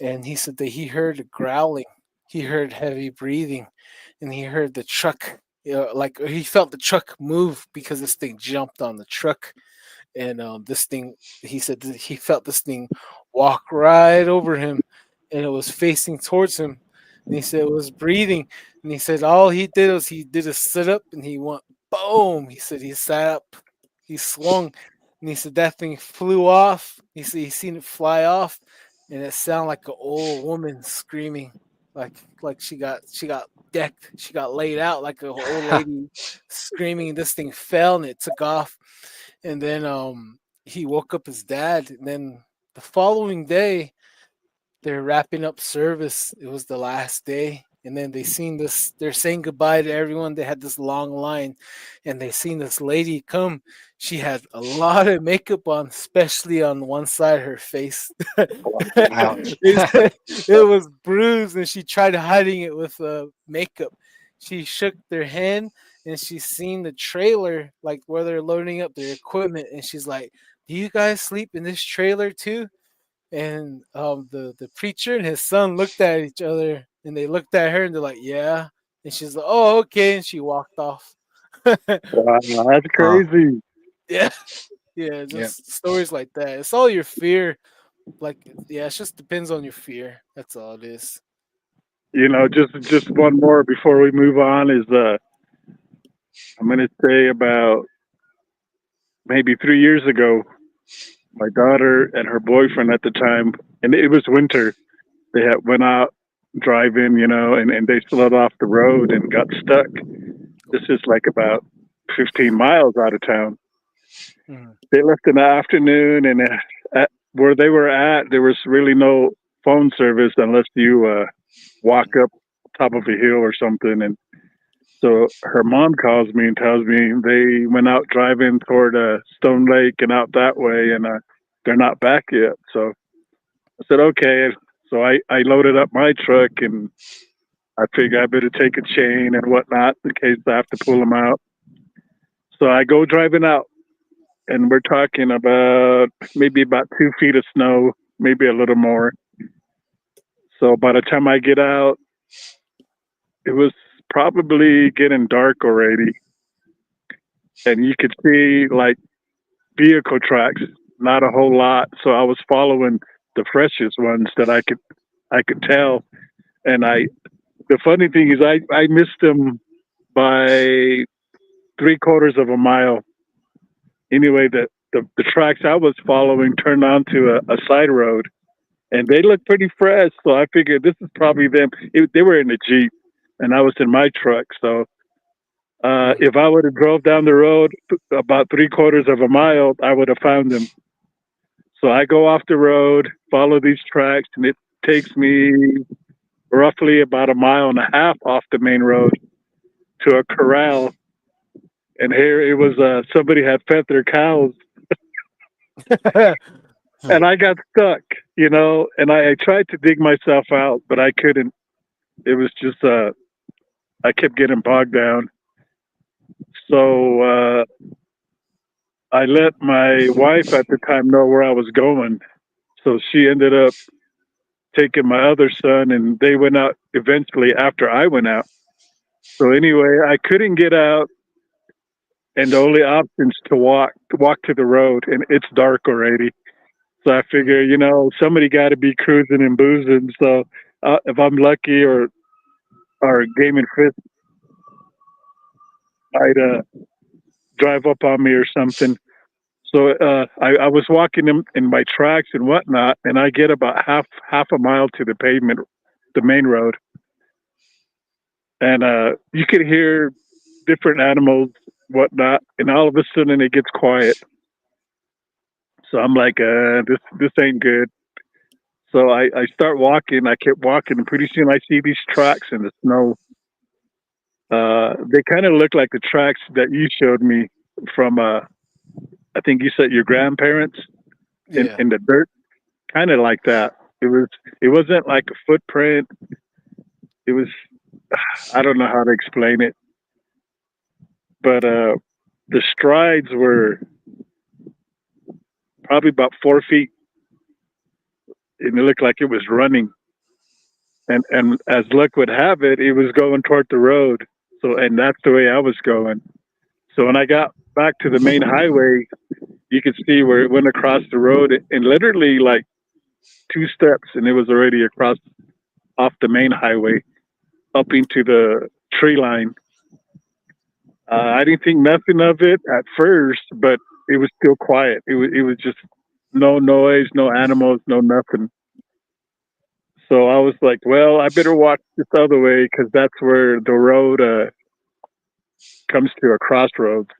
And he said that he heard a growling, he heard heavy breathing, and he heard the truck. Like he felt the truck move because this thing jumped on the truck, and this thing, he said that he felt this thing walk right over him, and it was facing towards him, and he said it was breathing, and he said all he did was he did a sit up, and he went boom. He said he sat up, he swung, and he said that thing flew off. He said he seen it fly off, and it sounded like an old woman screaming, like she got decked, she got laid out like an old lady screaming. This thing fell and it took off, and then he woke up his dad, and then the following day they're wrapping up service. It was the last day, and then they seen this, they're saying goodbye to everyone. They had this long line, and they seen this lady come. She had a lot of makeup on, especially on one side of her face. Ouch. It was bruised, and she tried hiding it with makeup. She shook their hand, and she seen the trailer, like where they're loading up their equipment, and she's like, "Do you guys sleep in this trailer too?" And the preacher and his son looked at each other, and they looked at her, and they're like, "Yeah." And she's like, "Oh, okay," and she walked off. Wow, that's Huh. crazy. Yeah, yeah, Yep. just stories like that. It's all your fear. Like, yeah, it just depends on your fear. That's all it is. Just one more before we move on is I'm gonna say about maybe 3 years ago, my daughter and her boyfriend at the time, and it was winter. They had went out driving, and they slid off the road and got stuck. This is like about 15 miles out of town. Mhm. They left in the afternoon, and at where they were at, there was really no phone service unless you walk up top of a hill or something. And so her mom calls me and tells me they went out driving toward Stone Lake and out that way, and they're not back yet. So I said, okay. So I loaded up my truck, and I figured I better take a chain and whatnot in case I have to pull them out. So I go driving out, and we're talking about maybe about 2 feet of snow, maybe a little more. So by the time I get out, it was probably getting dark already, and you could see like vehicle tracks, not a whole lot. So I was following the freshest ones that I could tell, and the funny thing is I missed them by 3/4 of a mile. Anyway, the tracks I was following turned onto a side road, and they looked pretty fresh. So I figured this is probably them. They were in a Jeep, and I was in my truck. So if I would have drove down the road about 3/4 of a mile, I would have found them. So I go off the road, follow these tracks, and it takes me roughly about a mile and a half off the main road to a corral. And here it was, somebody had fed their cows, and I got stuck, and I tried to dig myself out, but I couldn't. It was just, I kept getting bogged down. So I let my wife at the time know where I was going. So she ended up taking my other son, and they went out eventually after I went out. So anyway, I couldn't get out, and the only option is to walk to the road, and it's dark already. So I figure, somebody got to be cruising and boozing. So if I'm lucky or Game and Fist might drive up on me or something. So I was walking in my tracks and whatnot, and I get about half a mile to the pavement, the main road, and you could hear different animals, whatnot, and all of a sudden it gets quiet. So I'm like, this ain't good. So I start walking. I kept walking, and pretty soon I see these tracks in the snow. They kind of look like the tracks that you showed me from, I think you said your grandparents Yeah. in the dirt, kind of like that. It wasn't like a footprint. It was, I don't know how to explain it, but the strides were probably about 4 feet, and it looked like it was running. And as luck would have it, it was going toward the road. So, and that's the way I was going. So when I got back to the main highway, you could see where it went across the road, and literally like 2 steps, and it was already across off the main highway up into the tree line. I didn't think nothing of it at first, but it was still quiet. It was just no noise, no animals, no nothing. So I was like, well, I better walk this other way because that's where the road comes to a crossroads.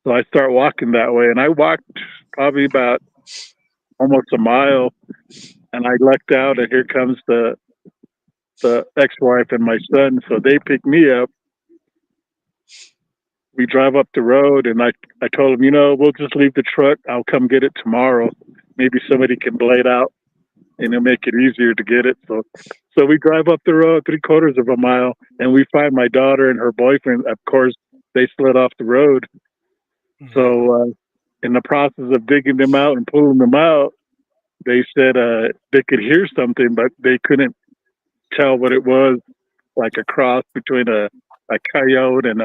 So I start walking that way, and I walked probably about almost a mile, and I lucked out, and here comes the ex-wife and my son. So they pick me up. We drive up the road, and I told them, we'll just leave the truck. I'll come get it tomorrow. Maybe somebody can blade out, and it'll make it easier to get it. So we drive up the road 3/4 of a mile, and we find my daughter and her boyfriend. Of course, they slid off the road. Mhm. So in the process of digging them out and pulling them out, they said they could hear something, but they couldn't tell what it was, like a cross between a coyote and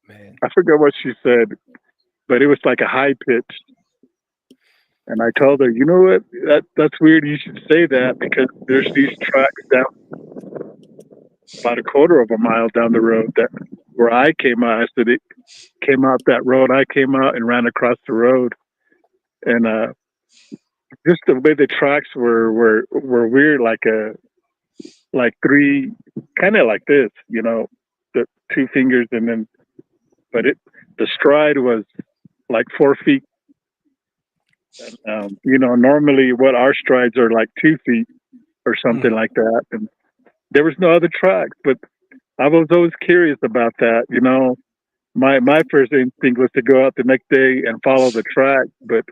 Man. I forget what she said, but it was like a high pitch. And I told her, you know what? That's weird. You should say that because there's these tracks down about 1/4 of a mile down the road that where I came out. I said it came out that road. I came out and ran across the road, and just the way the tracks were weird, like three, kind of like this, the 2 fingers, and then but the stride was like 4 feet. Normally what our strides are like 2 feet or something Mhm. like that. And there was no other tracks, but I was always curious about that. My first instinct was to go out the next day and follow the track, but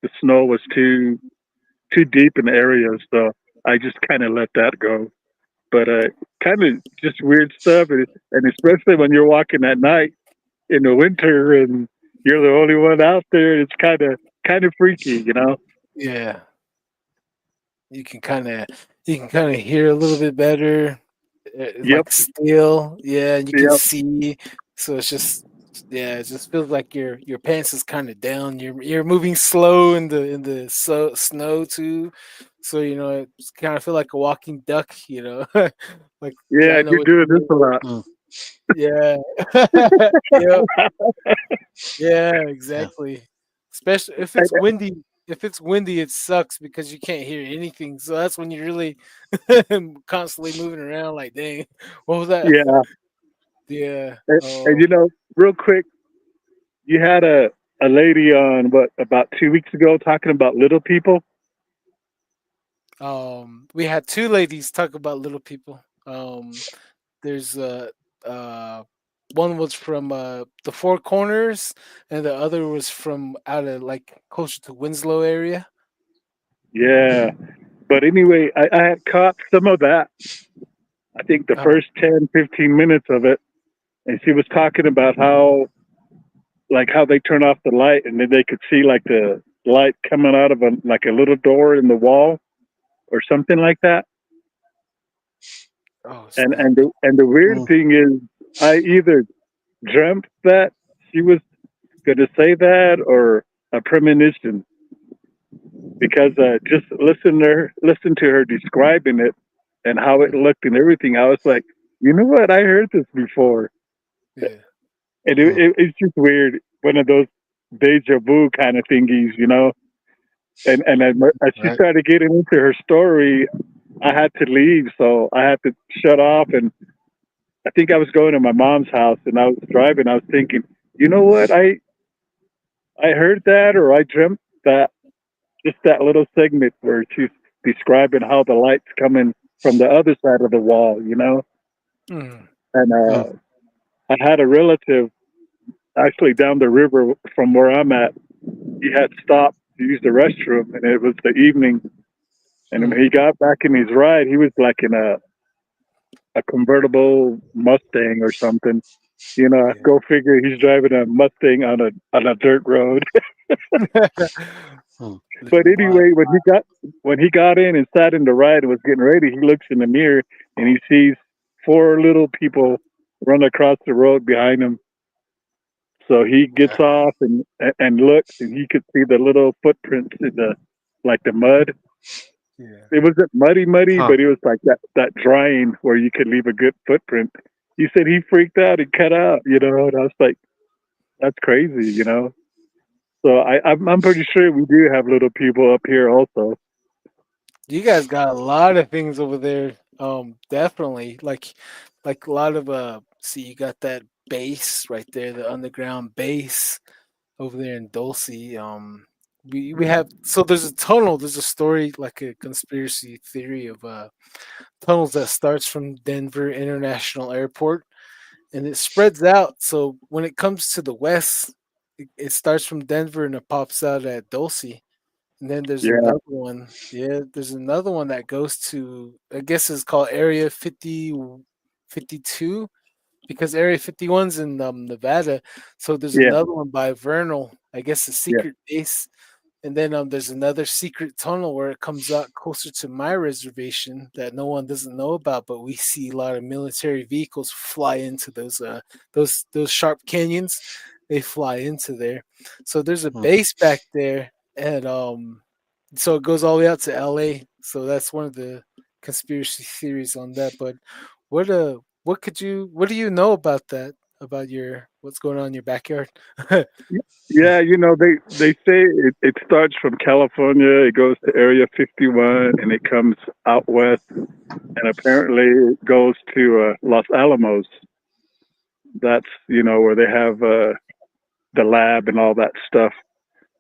the snow was too deep in the area, so I just kind of let that go. But kind of just weird stuff, and especially when you're walking at night in the winter and you're the only one out there, it's kind of freaky. Yeah. You can kind of hear a little bit better, Yep, like still, yeah, and you can yep, see. So it's just, yeah, it just feels like your pants is kind of down. You're moving slow in the snow too, so it's kind of feel like a walking duck. Like yeah. I And know you're what doing you this mean. a lot. Mm, Yeah, yeah, yeah, yeah. exactly. Especially if And, it's windy. If it's windy, it sucks because you can't hear anything. So that's when you're really constantly moving around. Like, dang, what was that? yeah, Yeah. and real quick, you had a lady on what about 2 weeks ago talking about little people. We had two ladies talk about little people. There's uh, one was from the Four Corners, and the other was from out of like closer to Winslow area. Yeah, but anyway, I had caught some of that. I think the Uh, first 10, 15 minutes of it, and she was talking about how like how they turn off the light and then they could see like the light coming out of a little door in the wall or something like that. Oh, And snap. the weird thing is, I either dreamt that she was going to say that or a premonition, because just listen to her describing it and how it looked and everything. I was like, you know what? I heard this before, Yeah. and it's just weird. One of those deja vu kind of thingies, you know. And as she Right. started getting into her story, I had to leave, so I had to shut off. And I think I was going to my mom's house, and I was driving. I was thinking, you know what? I heard that, or I dreamt that. Just that little segment where she's describing how the light's coming from the other side of the wall, you know. Mm. And I had a relative actually down the river from where I'm at. He had stopped to use the restroom, and it was the evening. And when he got back in his ride, he was like in a convertible Mustang or something. You know, Yeah. go figure. He's driving a Mustang on a dirt road. But Living wild. anyway, when he got in and sat in the ride and was getting ready, he looks in the mirror and he sees four little people run across the road behind him. So he gets off and looks, and he could see the little footprints in the mud. Yeah. It wasn't muddy, Huh. but it was like that drying where you could leave a good footprint. He said he freaked out and cut out, you know, and I was like, that's crazy, you know. So I'm pretty sure we do have little people up here also. You guys got a lot of things over there. Definitely. Like a lot of see, you got that base right there, the underground base over there in Dulce. We have, so there's a tunnel, there's a story, like a conspiracy theory of tunnels that starts from Denver International Airport and it spreads out. So when it comes to the west, it starts from Denver and it pops out at Dulce. And then there's Yeah, another one. Yeah, there's another one that goes to, I guess it's called Area 52, because Area 51's in Nevada. So there's yeah, another one by Vernal, I guess a yeah, secret base. And then there's another secret tunnel where it comes out closer to my reservation that no one doesn't know about, but we see a lot of military vehicles fly into those sharp canyons. They fly into there. So there's a base back there, and so it goes all the way out to LA. So that's one of the conspiracy theories on that. But what do you know about that? About your what's going on in your backyard? yeah. You know, they say it starts from California, it goes to Area 51, and it comes out west, and apparently it goes to Los Alamos. That's, you know, where they have the lab and all that stuff.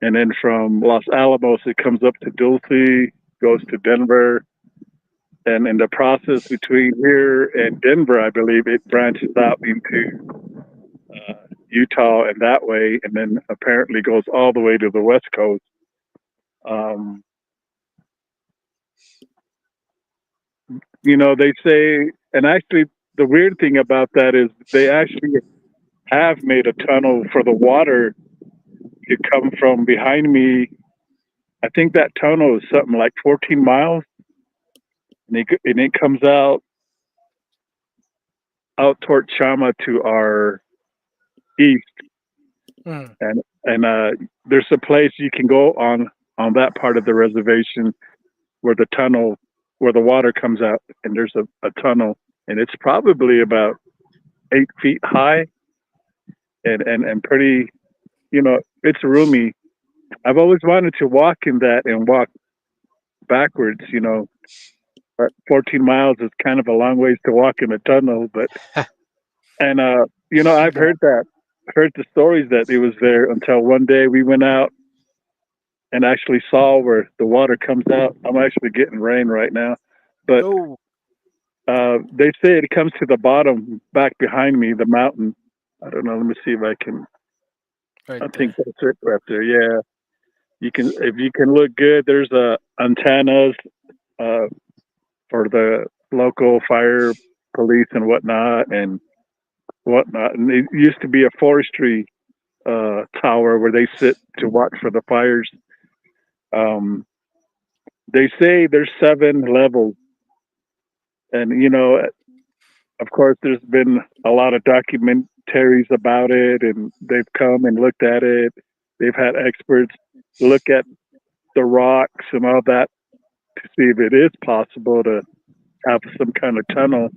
And then from Los Alamos, it comes up to Dulce, goes to Denver, and in the process between here and Denver, I believe it branches out into Utah and that way, and then apparently goes all the way to the West Coast. Um, you know, they say, and actually, the weird thing about that is they actually have made a tunnel for the water to come from behind me. I think that tunnel is something like 14 miles, and it comes out toward Chama to our east, Mm, and there's a place you can go on that part of the reservation where the tunnel, where the water comes out, and there's a tunnel, and it's probably about 8 feet high, and pretty, you know, it's roomy. I've always wanted to walk in that and walk backwards, you know. But 14 miles is kind of a long ways to walk in a tunnel, but and you know, you I've got heard the stories that it was there until one day we went out and actually saw where the water comes out. I'm actually getting rain right now, but oh they say it comes to the bottom back behind me, the mountain. I don't know. Let me see if I can. right I think there. that's it right there. Yeah, you can, if you can look good. There's antennas uh, for the local fire police and whatnot, and it used to be a forestry tower where they sit to watch for the fires. They say there's 7 levels, and of course, there's been a lot of documentaries about it, and they've come and looked at it. They've had experts look at the rocks and all that to see if it is possible to have some kind of tunnel.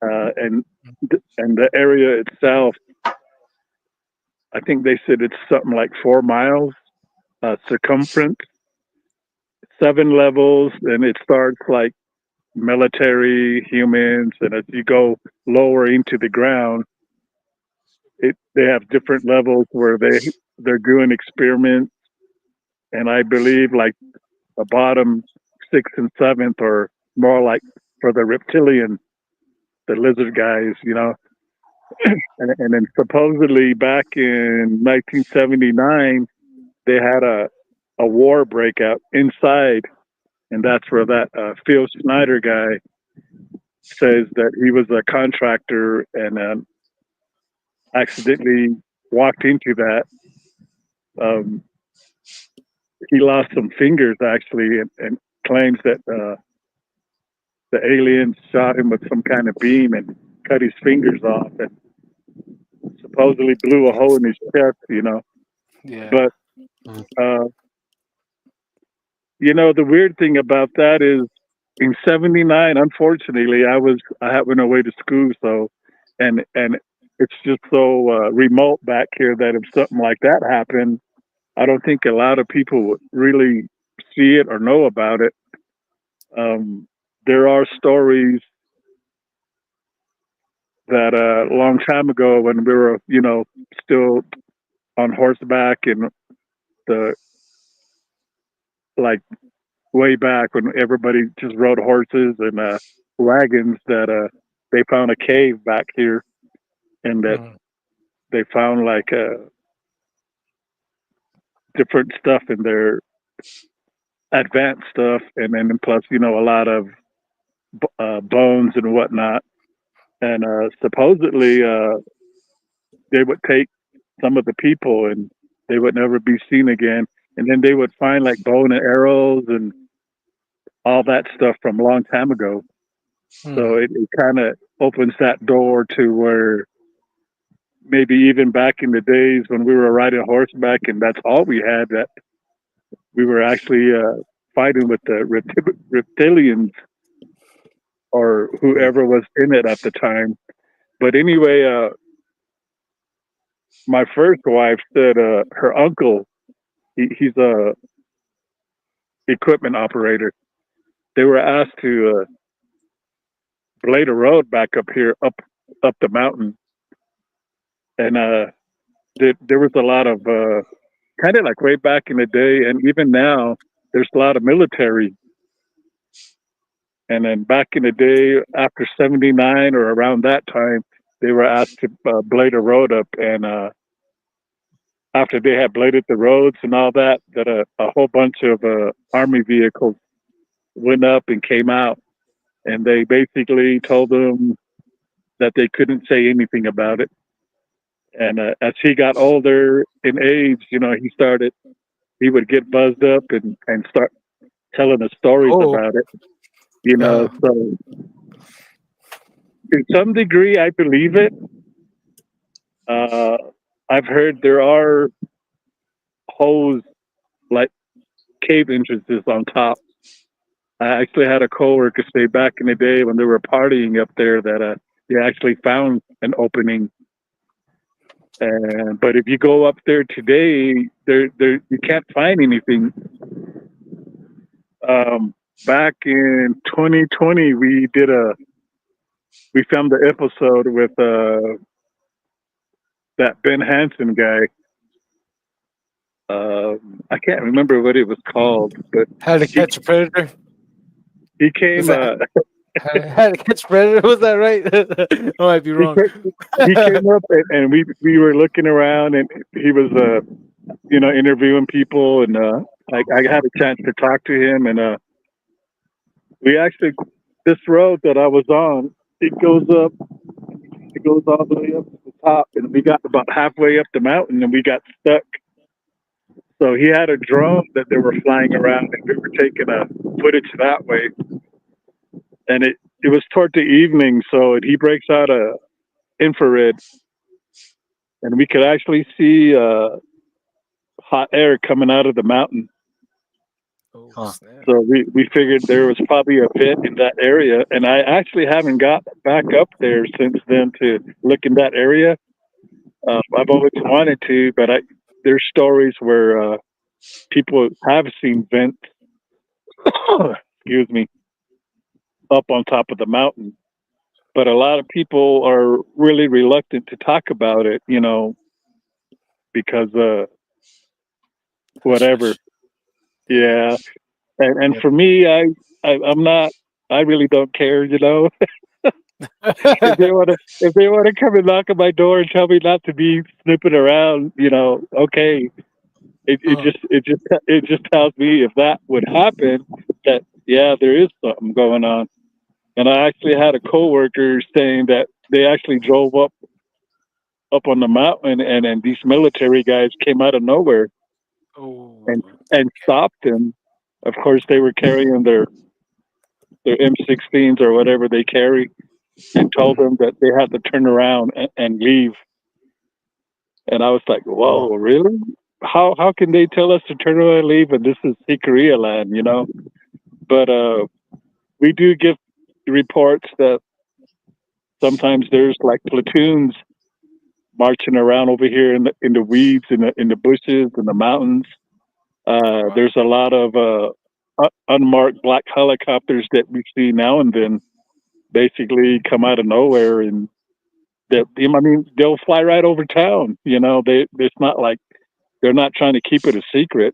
And the area itself, I think they said it's something like 4 miles circumference, 7 levels, and it starts like military, humans, and as you go lower into the ground, they have different levels where they're doing experiments, and I believe like the bottom 6th and 7th are more like for the reptilian, the lizard guys, and then supposedly back in 1979 they had a war breakout inside, and that's where that Phil Schneider guy says that he was a contractor and accidentally walked into that. He lost some fingers actually, and claims that the aliens shot him with some kind of beam and cut his fingers off, and supposedly blew a hole in his chest. Yeah. But the weird thing about that is, in '79, unfortunately, I happened away to school, so and it's just so remote back here that if something like that happened, I don't think a lot of people would really see it or know about it. There are stories that a long time ago when we were, still on horseback and the like way back when everybody just rode horses and wagons, that they found a cave back here, and that they found like different stuff in there, advanced stuff, and then plus a lot of bones and whatnot. And supposedly they would take some of the people and they would never be seen again. And then they would find like bow and arrows and all that stuff from a long time ago. So it kind of opens that door to where maybe even back in the days when we were riding horseback and that's all we had, that we were actually fighting with the reptilians or whoever was in it at the time. But anyway, my first wife said her uncle, he's a equipment operator. They were asked to blade a road back up here, up the mountain, and there was a lot of kind of like way back in the day, and even now there's a lot of military. And then back in the day, after '79 or around that time, they were asked to blade a road up, and after they had bladed the roads and all that, that a whole bunch of army vehicles went up and came out, and they basically told them that they couldn't say anything about it. And as he got older in age, he would get buzzed up and start telling us stories about it. So to some degree, I believe it. I've heard there are holes like cave entrances on top. I actually had a coworker say back in the day when they were partying up there that they actually found an opening. But if you go up there today, there you can't find anything. Back in 2020, we filmed the episode with that Ben Hansen guy. I can't remember what it was called, but How to Catch a Predator. He came. How to Catch a Predator, was that right? I might be wrong. He came up and we were looking around, and he was interviewing people, and I had a chance to talk to him, and we actually, this road that I was on, it goes all the way up to the top, and we got about halfway up the mountain, and we got stuck. So he had a drone that they were flying around, and we were taking a footage that way. And it was toward the evening, so he breaks out a infrared, and we could actually see hot air coming out of the mountain. Oh, Huh. snap. So we figured there was probably a pit in that area, and I actually haven't got back up there since then to look in that area. I've always wanted to, but there's stories where people have seen vents, excuse me, up on top of the mountain. But a lot of people are really reluctant to talk about it, because whatever. Yeah, and Yep. for me, I'm not. I really don't care, if they want to come and knock on my door and tell me not to be snooping around, okay. It just tells me if that would happen that yeah, there is something going on. And I actually had a coworker saying that they actually drove up on the mountain, and these military guys came out of nowhere Oh, and stopped them. Of course, they were carrying their M16s or whatever they carry, and told them that they had to turn around and leave. And I was like, "Whoa, really? How can they tell us to turn around and leave? And this is Jicarilla land, But we do get reports that sometimes there's like platoons marching around over here in the weeds, in the bushes, in the mountains. wow. There's a lot of unmarked black helicopters that we see now and then, basically come out of nowhere, and they'll fly right over town. It's not like they're not trying to keep it a secret.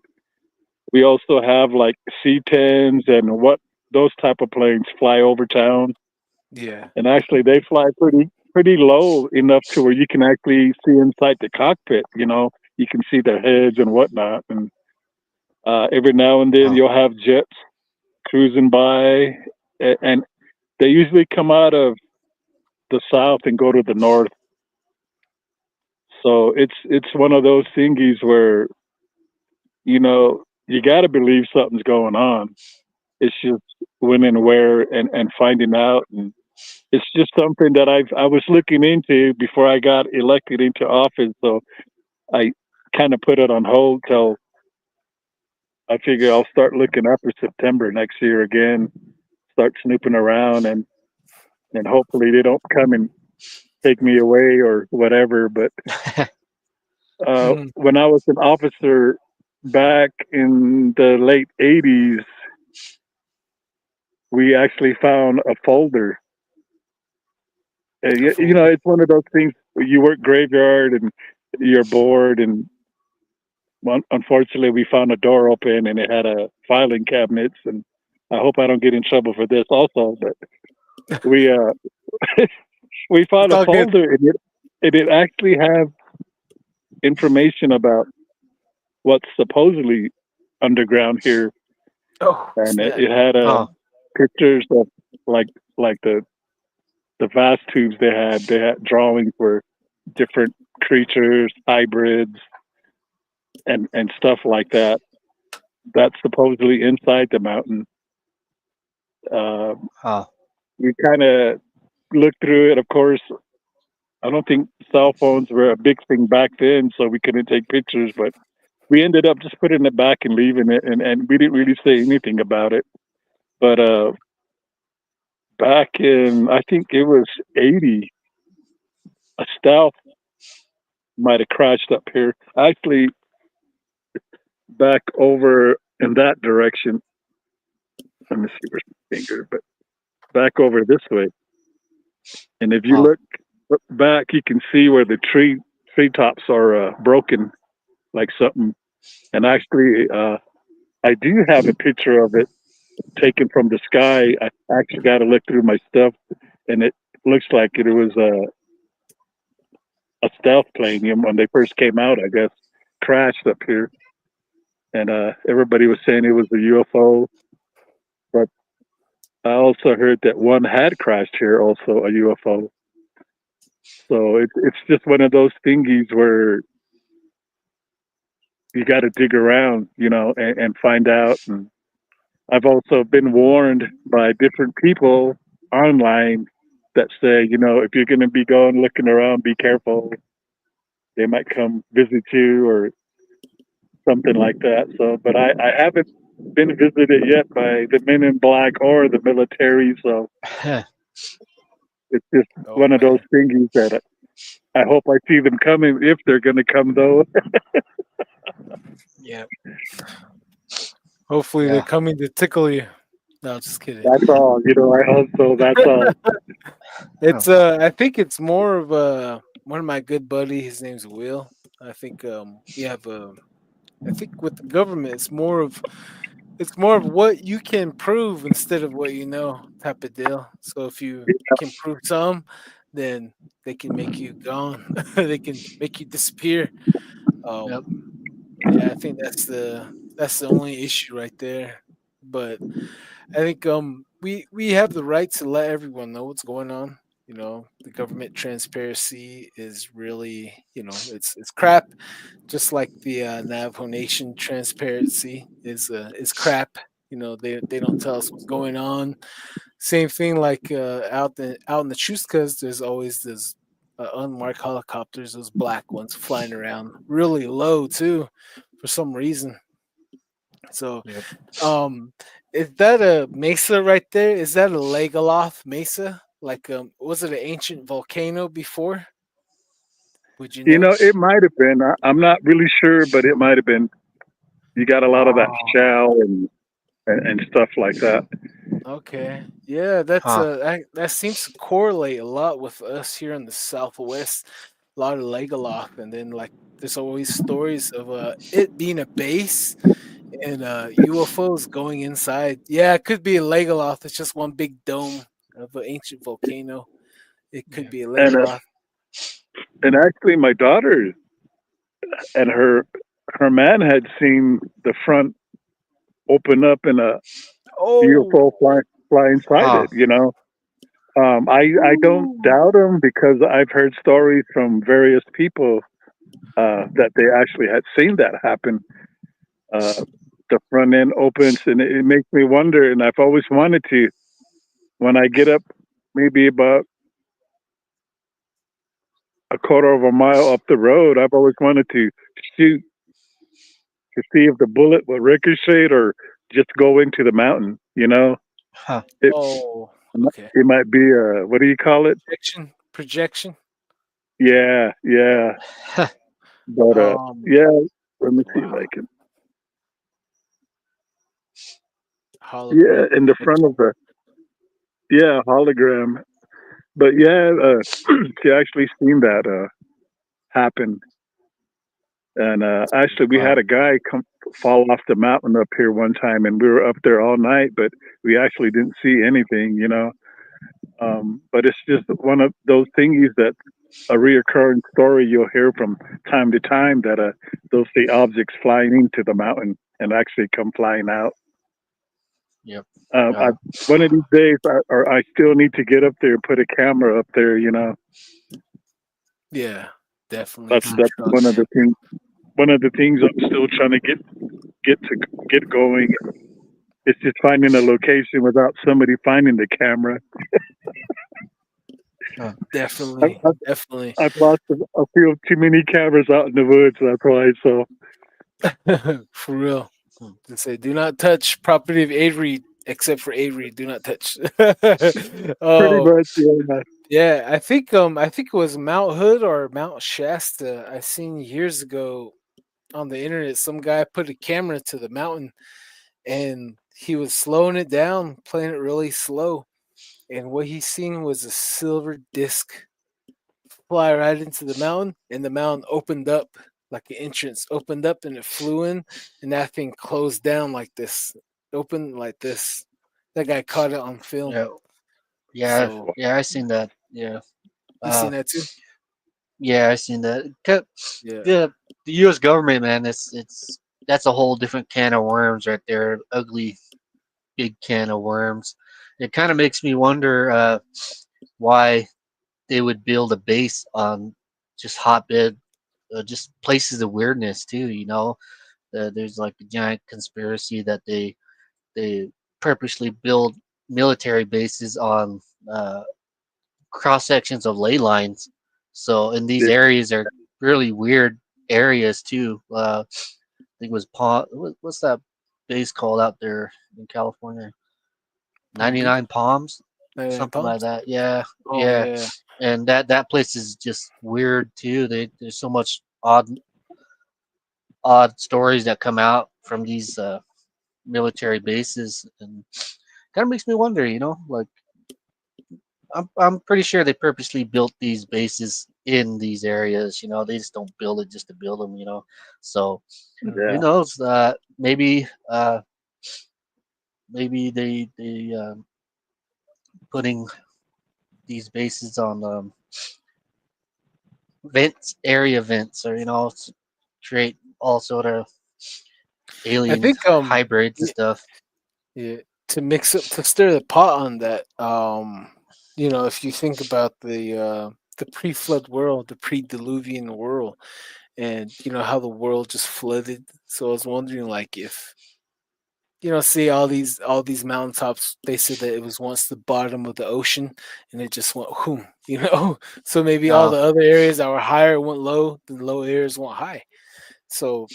We also have like C-10s and those type of planes fly over town, Yeah. and actually they fly pretty low enough to where you can actually see inside the cockpit. You can see their heads and whatnot, and every now and then you'll have jets cruising by, and they usually come out of the south and go to the north. So it's one of those thingies where you got to believe something's going on. It's just when and where and finding out, and it's just something that I was looking into before I got elected into office. So I kind of put it on hold till I figure I'll start looking after September next year again, start snooping around, and hopefully they don't come and take me away or whatever. But when I was an officer back in the late '80s, we actually found a folder. And, it's one of those things where you work graveyard and you're bored, and unfortunately we found a door open and it had a filing cabinets, and I hope I don't get in trouble for this also, but we we found It's a all good. folder, and it actually had information about what's supposedly underground here, Oh, and snap. it had pictures of like the vast tubes they had. They had drawings where different creatures, hybrids, and stuff like that. That's supposedly inside the mountain. We kind of looked through it. Of course, I don't think cell phones were a big thing back then, so we couldn't take pictures. But we ended up just putting it back and leaving it, and we didn't really say anything about it. But back in, I think it was '80, a stealth might have crashed up here. Actually, back over in that direction. Let me see where's my finger, but back over this way. And if you look back, you can see where the treetops are broken, like something. And actually, I do have a picture of it taken from the sky. I actually got to look through my stuff, and it looks like it was a stealth plane. When they first came out, I guess, crashed up here, and everybody was saying it was a UFO. But I also heard that one had crashed here, also a UFO. So it's just one of those thingies where you got to dig around, and find out. And I've also been warned by different people online that say, if you're going to be going looking around, be careful. They might come visit you or something like that. So, but I haven't been visited yet by the men in black or the military. So it's just Oh one of those man. thingies that I hope I see them coming if they're going to come, though. Yeah. Hopefully they're Yeah. coming to tickle you. No, just kidding. That's all. I hope so. That's all. It's I think it's more of one of my good buddy. His name's Will. I think we have I think with the government, it's more of what you can prove instead of what you know type of deal. So if you can prove some, then they can make you gone. They can make you disappear. Yep. Um, yeah, I think that's the only issue right there. But I think we have the right to let everyone know what's going on. The government transparency is really, it's crap. Just like the Navajo Nation transparency is crap. They don't tell us what's going on. Same thing like out in the Chuskas, there's always this unmarked helicopters, those black ones flying around really low too, for some reason. So, Yep. um, is that a mesa right there? Is that a Legaloth mesa? Like, was it an ancient volcano before? Would you know? It might have been. I'm not really sure, but it might have been. You got a lot of that Oh, shell and stuff like that. okay. Yeah, that's Huh. that seems to correlate a lot with us here in the Southwest. A lot of Legaloth, and then like there's always stories of it being a base and UFOs going inside. Yeah, it could be a Legaloth. It's just one big dome of an ancient volcano. It could Yeah. be a And Legaloth. actually, my daughter and her man had seen the front open up and a Oh, UFO fly inside Huh. it. I don't ooh. doubt him because I've heard stories from various people that they actually had seen that happen. The front end opens and it makes me wonder. And I've always wanted to, when I get up, maybe about a quarter of a mile up the road, I've always wanted to shoot to see if the bullet will ricochet or just go into the mountain. Huh. It Oh, okay. it might be a, what do you call it? Projection. Yeah, yeah. Huh. But Um, yeah. Let me see if wow, I can. Yeah, hologram in the front projection. of the, yeah, hologram. But yeah, she actually seen that happen. And actually, we had Wow. a guy come fall off the mountain up here one time, and we were up there all night, but we actually didn't see anything. But it's just one of those thingies that a reoccurring story you'll hear from time to time that they'll see objects flying into the mountain and actually come flying out. Yep. I, one of these days, I still need to get up there and put a camera up there. Yeah, definitely That's for that's sure, one of man. the things. One of the things I'm still trying to get going. It's just finding a location without somebody finding the camera. Huh. I, Definitely, I've, definitely. I've lost a few too many cameras out in the woods. That's why. So For real. Hmm. To say, do not touch property of Avery, except for Avery. Do not touch. pretty um, much, yeah. yeah, I think it was Mount Hood or Mount Shasta. I seen years ago on the internet. Some guy put a camera to the mountain, and he was slowing it down, playing it really slow. And what he seen was a silver disc fly right into the mountain, and the mountain opened up like an entrance opened up, and it flew in, and that thing closed down like this, opened like this. That guy caught it on film. Yeah. Yeah. So Yeah. I seen that. Yeah. you Uh. seen that too? Yeah. I seen that. Yeah. The U.S. government, man. It's that's a whole different can of worms right there. Ugly big can of worms. It kind of makes me wonder why they would build a base on just hotbed, just places of weirdness too. There's like a giant conspiracy that they purposely build military bases on uh, cross sections of ley lines. So in these Yeah. areas are really weird areas too. I think it was what's that base called out there in California? Palm Beach, 99 Palms, 99 something like Palms. that. Yeah, Oh yeah. yeah. And that place is just weird too. There's so much odd stories that come out from these military bases, and kind of makes me wonder. Like I'm pretty sure they purposely built these bases in these areas. They just don't build it just to build them. So who Yeah. knows? Maybe they putting these bases on area vents, or create all sort of I alien think hybrids and stuff. yeah, to mix up to stir the pot on that, if you think about the pre-flood world, the pre-diluvian world, and how the world just flooded. So I was wondering, like, if see all these mountaintops, they said that it was once the bottom of the ocean, and it just went boom, So maybe all Uh, the other areas that were higher went low, the low areas went high. So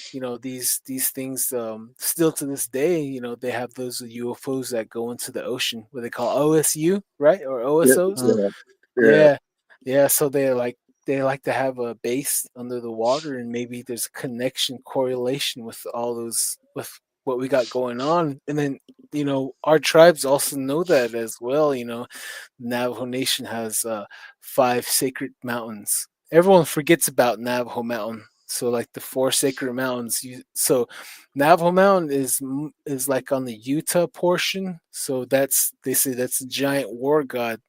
these things, still to this day, they have those UFOs that go into the ocean, what they call OSU, right, or Yeah. OSOs. mm, Yeah. Yeah. Yeah, yeah. So they like to have a base under the water, and maybe there's a connection, correlation with all those, with what we got going on. And then our tribes also know that as well. Navajo Nation has 5 sacred mountains. Everyone forgets about Navajo Mountain. So like the 4 sacred mountains. So Navajo Mountain is like on the Utah portion. So they say that's a giant war god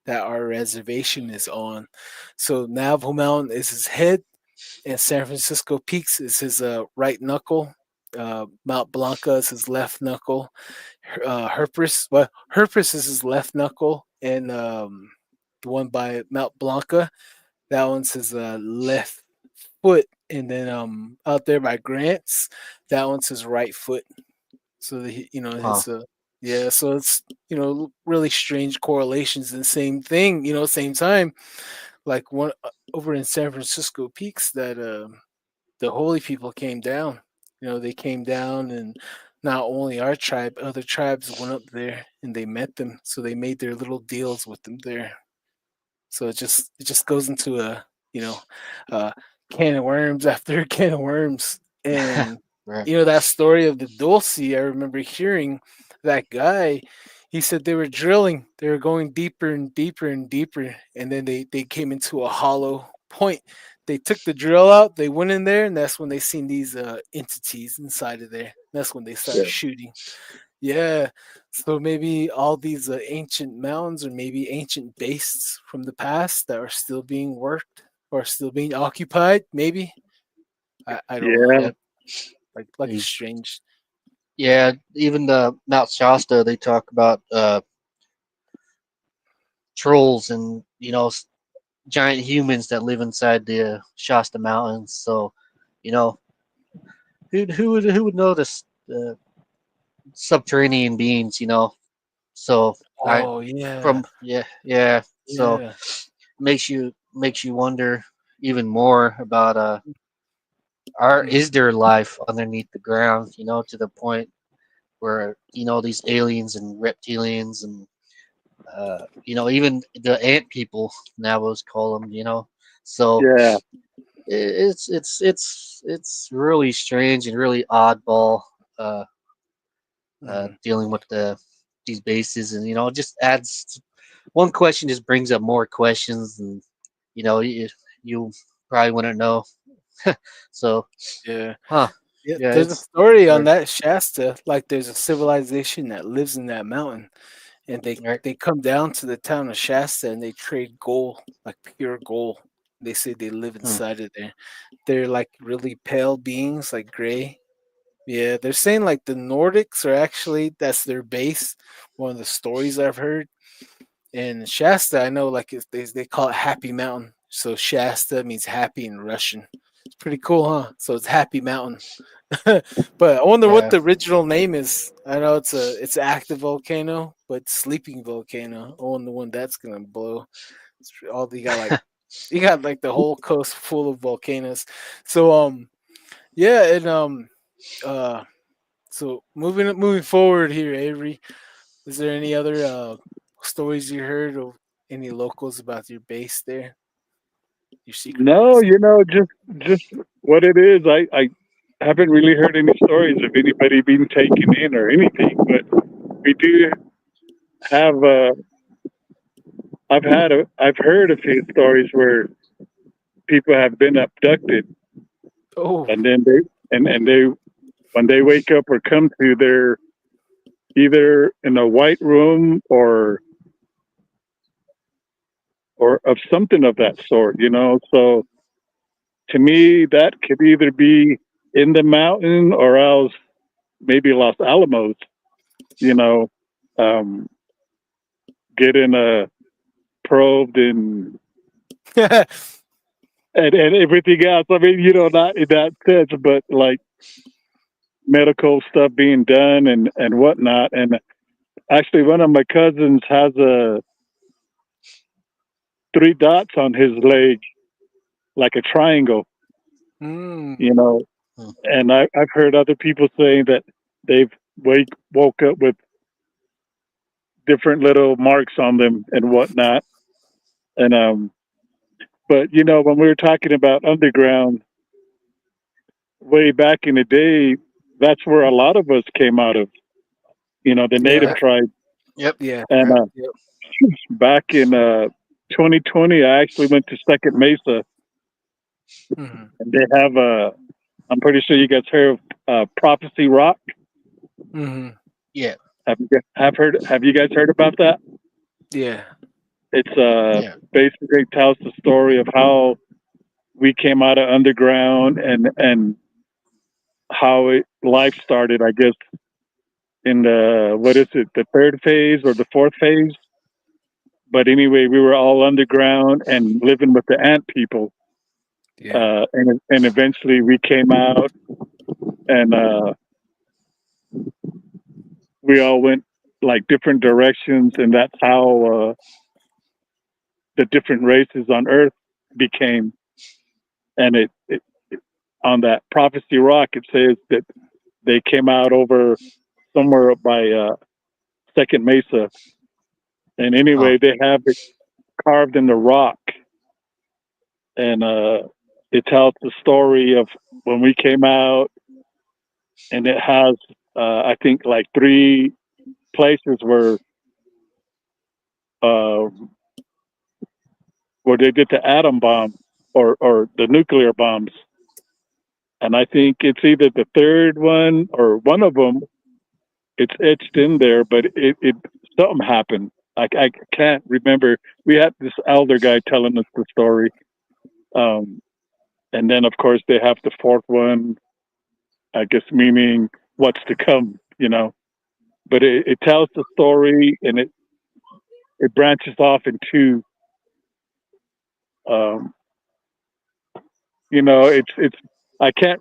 that our reservation is on. So Navajo Mountain is his head, and San Francisco Peaks is his right knuckle. Mount Blanca is his left knuckle. Herpes is his left knuckle, and the one by Mount Blanca, that one's his left foot, and then out there by Grants, that one's his right foot. So that huh. his yeah, so it's really strange correlations, and same thing, same time, like one over in San Francisco Peaks, that the holy people came down. They came down, and not only our tribe, other tribes went up there and they met them. So they made their little deals with them there. So it just goes into a you know uh, can of worms after a can of worms. And Right. that story of the Dulce, I remember hearing that guy. He said they were drilling, they were going deeper and deeper and deeper, and then they came into a hollow point. They took the drill out, they went in there, and that's when they seen these entities inside of there. That's when they started Yeah. shooting. Yeah. So maybe all these ancient mounds, or maybe ancient bases from the past that are still being worked or still being occupied. Maybe I don't know. Yeah. Yep. Like it's These, strange. yeah, even the Mount Shasta, they talk about trolls and giant humans that live inside the Shasta Mountains. So, you know, who would notice subterranean beings? So I Oh yeah, from yeah. So yeah. makes you wonder even more about Mm, is there life underneath the ground? To the point where these aliens and reptilians and even the ant people, Navos call them. So Yeah. it's really strange and really oddball mm. dealing with these bases, and it just adds one question, just brings up more questions, and you probably wouldn't know. So, Yeah. huh? Yeah, Yeah, there's a it's story on weird, that Shasta. Like there's a civilization that lives in that mountain, and they right? they come down to the town of Shasta, and they trade gold, like pure gold. They say they live Hmm. inside of there. They're like really pale beings, like gray. Yeah, they're saying like the Nordics are actually, that's their base. One of the stories I've heard. And Shasta, I know, like they call it Happy Mountain. So Shasta means happy in Russian. It's pretty cool, huh? So it's Happy Mountain. But I wonder what Yeah. the original name is. I know it's an active volcano, but sleeping volcano. I wonder when that's gonna blow. It's all you got like the whole coast full of volcanoes. So yeah, and uh so moving forward here, Avery, is there any other stories you heard of any locals about your base there? Your secret No, base? you know, just what it is. I haven't really heard any stories of anybody being taken in or anything, but we do have. I've heard a few stories where people have been abducted, Oh. and then they when they wake up or come to, they're either in a white room or of something of that sort. You know, so to me, that could either be in the mountain or else maybe Los Alamos. You know, um, getting probed and everything else. I mean, you know, not in that sense, but like medical stuff being done and whatnot. And actually, one of my cousins has a 3 dots on his leg, like a triangle. Mm. You know, Hmm. and I've heard other people saying that they've woke up with different little marks on them and whatnot. And but you know, when we were talking about underground way back in the day, that's where a lot of us came out of. You know, the native Yeah. tribe. Yep. Yeah. And Yep. back in 2020, I actually went to Second Mesa, Hmm. and they have I'm pretty sure you guys heard of Prophecy Rock. Hmm. Yeah. Have you guys heard about that? Yeah. It's Yeah. basically tells the story of how we came out of underground and how life started. I guess in the what is it, the third phase or the fourth phase? But anyway, we were all underground and living with the ant people. Yeah. And eventually we came out and we all went like different directions, and that's how the different races on Earth became. And it on that Prophecy Rock, it says that they came out over somewhere by Second Mesa, and Huh. anyway, they have it carved in the rock, and it tells the story of when we came out, and it has I think like 3 places uh, where they did the atom bomb or the nuclear bombs. And I think it's either the third one or one of them. It's etched in there, but it something happened. I can't remember. We had this elder guy telling us the story, um, and then of course they have the fourth one. I guess meaning what's to come, you know. But it tells the story, and it branches off into um, you know, it's I can't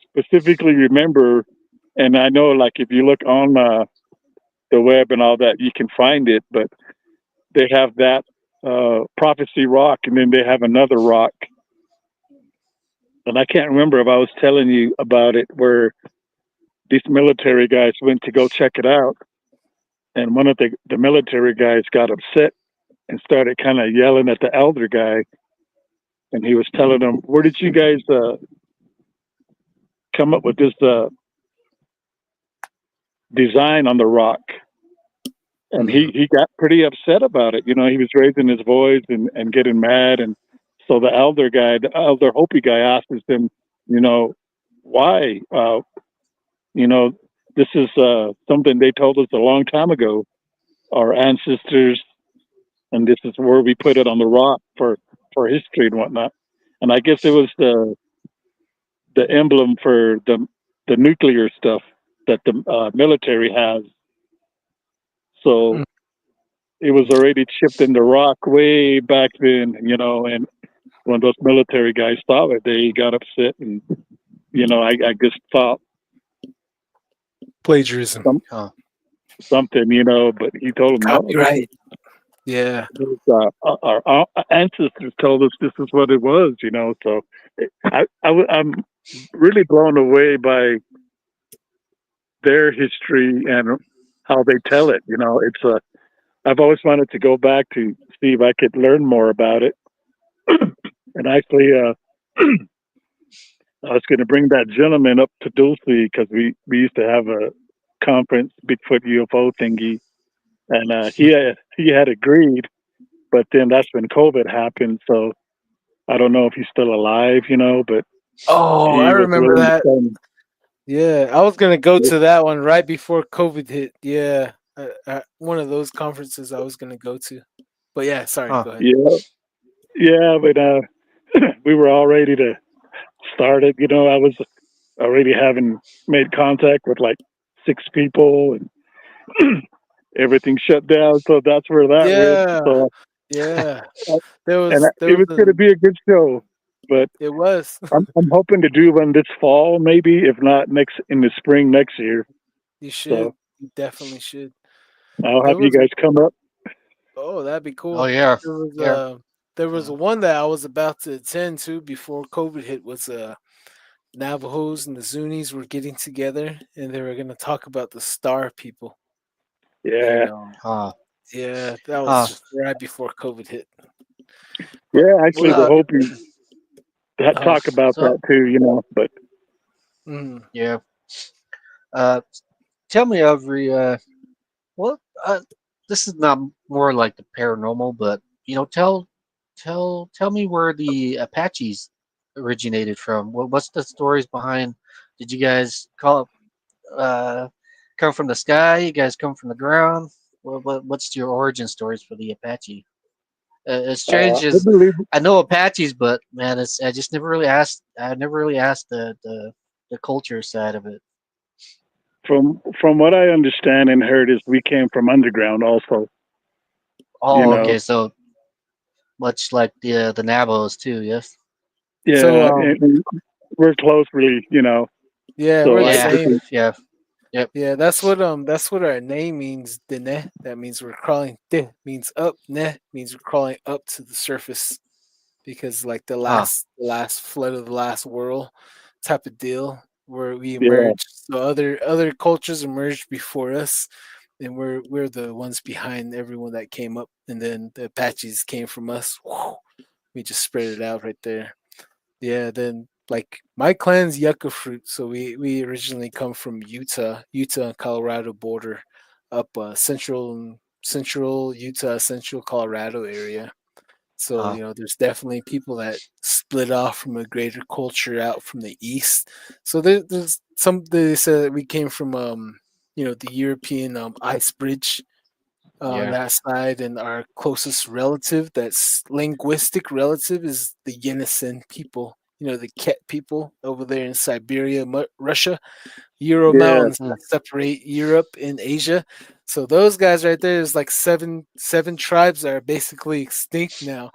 specifically remember, and I know like if you look on the web and all that, you can find it. But they have that Prophecy Rock, and then they have another rock, and I can't remember if I was telling you about it, where these military guys went to go check it out, and one of the military guys got upset and started kind of yelling at the elder guy, and he was telling them, "Where did you guys come up with this design on the rock?" And Hmm. he got pretty upset about it. You know, he was raising his voice and getting mad. And so the elder guy, the elder Hopi guy, asks him, you know, why? You know, this is something they told us a long time ago, our ancestors, and this is where we put it on the rock for history and whatnot. And I guess it was the emblem for the nuclear stuff that the military has. So it was already chipped in the rock way back then, and when those military guys saw it, they got upset, and I just thought Plagiarism. Huh. something, but he told them no. Copyright. Yeah. Our ancestors told us this is what it was, So I'm really blown away by their history and how they tell it. I've always wanted to go back to see if I could learn more about it. And actually, I was going to bring that gentleman up to Dulce because we used to have a conference, Bigfoot UFO thingy, and he had agreed, but then that's when COVID happened. So I don't know if he's still alive, but Oh, I he was remember willing to that. come. Yeah, I was gonna go to that one right before COVID hit. Yeah, one of those conferences I was gonna go to. But yeah, sorry. Huh. Go ahead. Yeah, yeah, but we were all ready to start it. I was already having made contact with like 6 people, and everything shut down. So that's where that went. Yeah, So yeah. uh, There and was there it was was going to be a good show, but it was. I'm hoping to do one this fall, maybe if not next in the spring next year. You should. So You definitely should. I'll There have you was guys come up. Oh, that'd be Oh cool. yeah. There was Yeah. there was one that I was about to attend to before COVID hit was Navajos and the Zunis were getting together and they were gonna talk about the star people. Yeah, And Huh. yeah, that was Huh. just right before COVID hit. But yeah. Actually, we'll we're Uh, hoping to uh, talk about so that too. But mm, yeah. Uh, tell me, Avery. Well, this is not more like the paranormal, but tell me where the Apaches originated from. What's the stories behind? Did you guys come from the sky? You guys come from the ground? What's your origin stories for the Apache? As I strange as believe I know Apaches, but man, I just never really asked. I never really asked the culture side of it. from what I understand and heard is we came from underground also. You Oh, know, okay, so much like the Navajos too. Yes. so yeah, and we're close, really. yeah, we're So the I Yeah. same. think Yeah. Yep. Yeah, that's what our name means, Dene. That means we're crawling. De means up, ne means we're crawling up to the surface. Because like Huh. the last flood of the last world type of deal where we yeah, emerged. So other cultures emerged before us, and we're the ones behind everyone that came up, and then the Apaches came from us. Whew, we just spread it out right there. Yeah, then like my clan's yucca fruit, so we originally come from Utah and Colorado border, up central Utah, central Colorado area. So, Huh. there's definitely people that split off from a greater culture out from the east. So there's some they said that we came from the European ice bridge on Yeah. that side, and our closest relative, that's linguistic relative, is the Yenisei people. The Ket people over there in Siberia, Russia. Euro yeah, mountains Hmm. that separate Europe and Asia. So those guys right there is like seven tribes that are basically extinct now.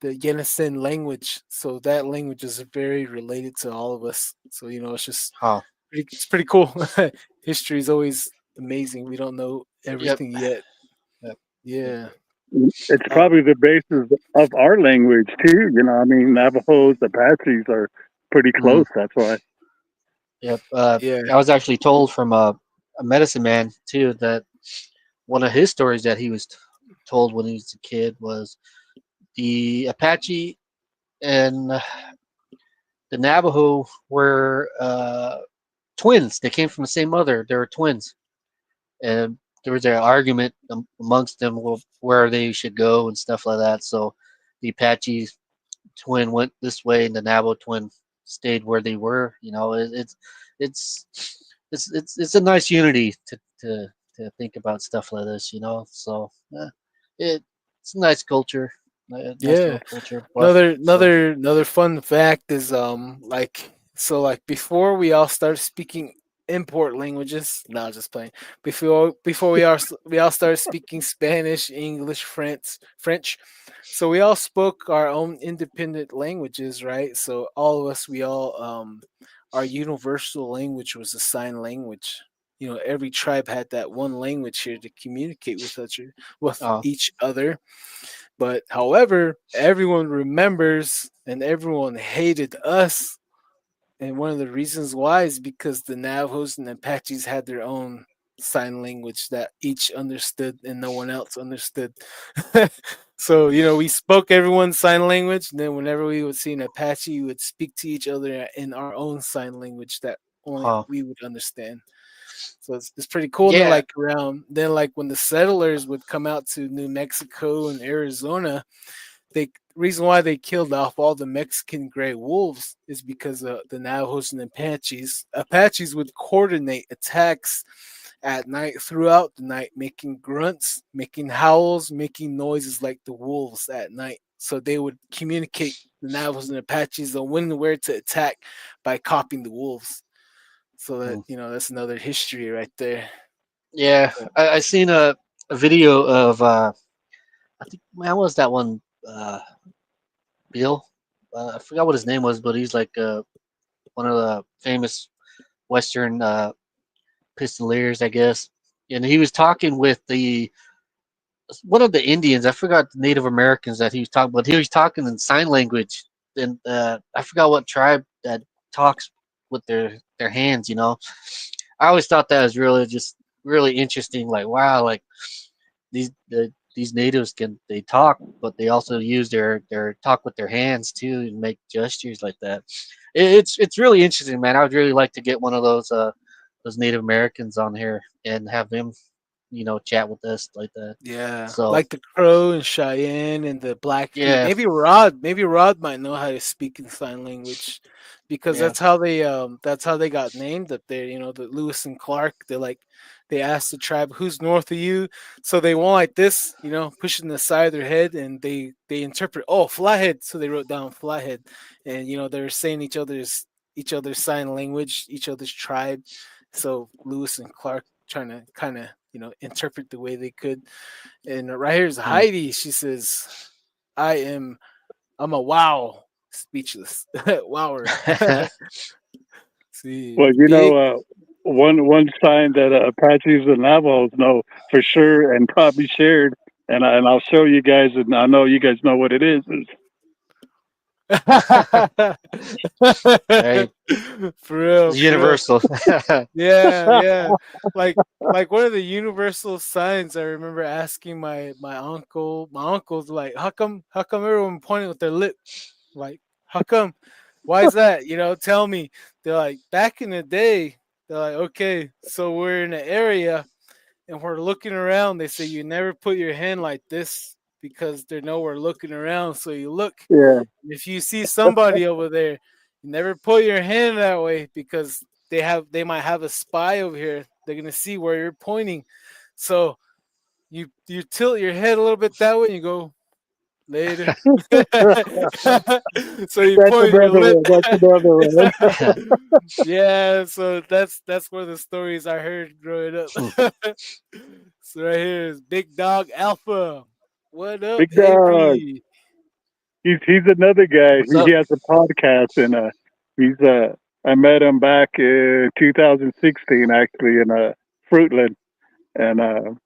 The Yenisei language. So that language is very related to all of us. So it's just Huh. it's pretty cool. History is always amazing. We don't know Yep. everything yet. Yep. Yep. Yeah. it's Uh, probably the basis of our language too. I mean, Navajos, Apaches are pretty mm, close. That's why. yep. Yeah. I was actually told from a medicine man too that one of his stories that he was told when he was a kid was the Apache and the Navajo were twins. They came from the same mother. They were twins, and there was an argument amongst them where they should go and stuff like that. So the Apache twin went this way, and the Navajo twin stayed where they were. It's it's a nice unity to think about stuff like this. So it it's a nice culture, nice Yeah. little culture. But Another so another another fun fact is like before we all started speaking import languages. No, just playing. Before we all started speaking Spanish, English, French. So we all spoke our own independent languages, right? So all of us, we all our universal language was a sign language. You know, every tribe had that one language here to communicate with Oh, each other. But however, everyone remembers and everyone hated us, and one of the reasons why is because the Navajos and Apaches had their own sign language that each understood and no one else understood. So, you know, we spoke everyone's sign language, and then whenever we would see an Apache, we would speak to each other in our own sign language that only oh, we would understand. So it's pretty cool. And then yeah. like when the settlers would come out to New Mexico and Arizona, they reason why they killed off all the Mexican gray wolves is because the Navajos and Apaches would coordinate attacks at night throughout the night, making grunts, making howls, making noises like the wolves at night. So they would communicate the Navajos and Apaches on when and where to attack by copying the wolves. So that Mm. you know that's another history right there. Yeah, But I seen a video of I think man, what was that one? Bill. I forgot what his name was, but he's like one of the famous Western pistoliers, I guess. And he was talking with the one of the Indians. I forgot the Native Americans that he was talking, but he was talking in sign language. And I forgot what tribe that talks with their hands. You know, I always thought that was really just really interesting. Like, wow, like these natives can they talk, but they also use their talk with their hands too and make gestures like that. It's really interesting, man. I would really like to get one of those Native Americans on here and have them, chat with us like that. yeah, So like the Crow and Cheyenne and the Blackfeet. yeah, Maybe Rod might know how to speak in sign language, because yeah, that's how they got named up there. You know, the Lewis and Clark. They asked the tribe who's north of you, so they went like this, you know, pushing the side of their head, and they interpret, oh, flathead. So they wrote down flathead, and you know they're saying each other's sign language, each other's tribe. So Lewis and Clark trying to kind of interpret the way they could. And right here's mm. Heidi. She says, "I am. I'm a wow, speechless, wower." See, Well, big. one sign that Apaches and Navajos know for sure and probably shared, and I'll show you guys, and I know you guys know what it is Hey, For real, it's for real. universal. Yeah, yeah. Like one of the universal signs. I remember asking my uncle. My uncle's like, how come everyone pointing with their lip? Like, how come? Why is that? You know, tell me. They're like, back in the day, they're like, okay, so we're in an area and we're looking around. They say you never put your hand like this because they know we're looking around. So you look. Yeah, If you see somebody over there, you never put your hand that way because they might have a spy over here. They're gonna see where you're pointing. So you tilt your head a little bit that way and you go later. So you that's point your another lip. one. That's another one. Yeah, so that's one of the stories I heard growing up. So right here is Big Dog Alpha. What up, Big dog. Avery? He's another guy. What's He up? has a podcast, and he's I met him back in 2016 actually in Fruitland, and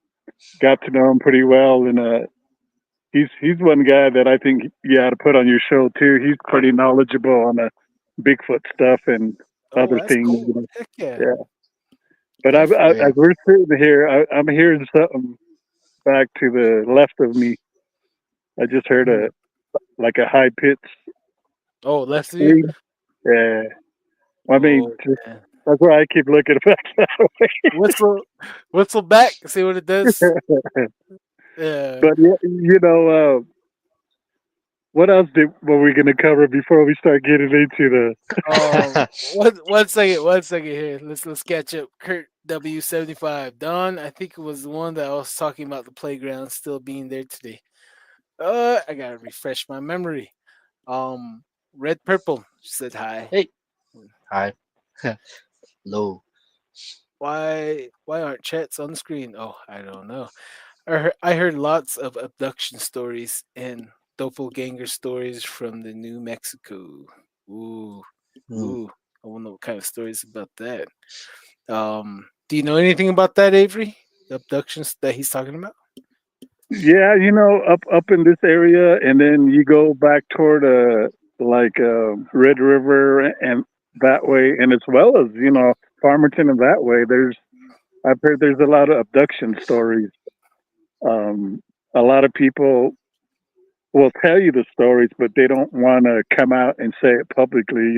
got to know him pretty well. And he's one guy that I think you ought to put on your show too. He's pretty knowledgeable on the Bigfoot stuff and Oh, other that's things. cool. Heck yeah. Yeah. But Definitely. Yeah. as we're sitting here, I'm hearing something back to the left of me. I just heard Hmm. like a high pitched Oh, left of you? scream. Yeah. I mean, Oh, man. that's why I keep looking back that Whistle, whistle back. See what it does. way. Yeah. But yeah, what else were we going to cover before we start getting into the? One second here. Let's catch up. Kurt W75. Don, I think it was the one that I was talking about the playground still being there today. I gotta refresh my memory. Um, Red Purple said hi. Hey, hi, low. Why aren't chats on the screen? Oh, I don't know. I heard lots of abduction stories and doppelganger stories from the New Mexico. Ooh, Hmm. ooh. I wonder what kind of stories about that. Do you know anything about that, Avery? The abductions that he's talking about? Yeah, up in this area, and then you go back toward Red River and that way, and as well as Farmington and that way. I've heard there's a lot of abduction stories. Um, a lot of people will tell you the stories, but they don't want to come out and say it publicly.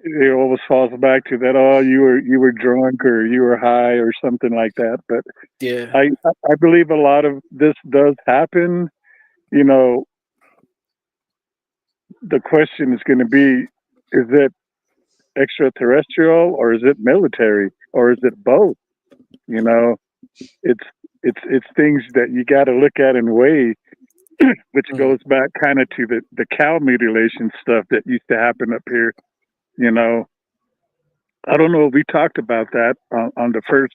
It always falls back to that. Oh, you were drunk or you were high or something like that. But Yeah. I believe a lot of this does happen. You know, the question is going to be: is it extraterrestrial or is it military or is it both? You know, it's it's things that you got to look at and weigh, which Hmm. goes back kind of to the cow mutilation stuff that used to happen up here. You know, I don't know if we talked about that on the first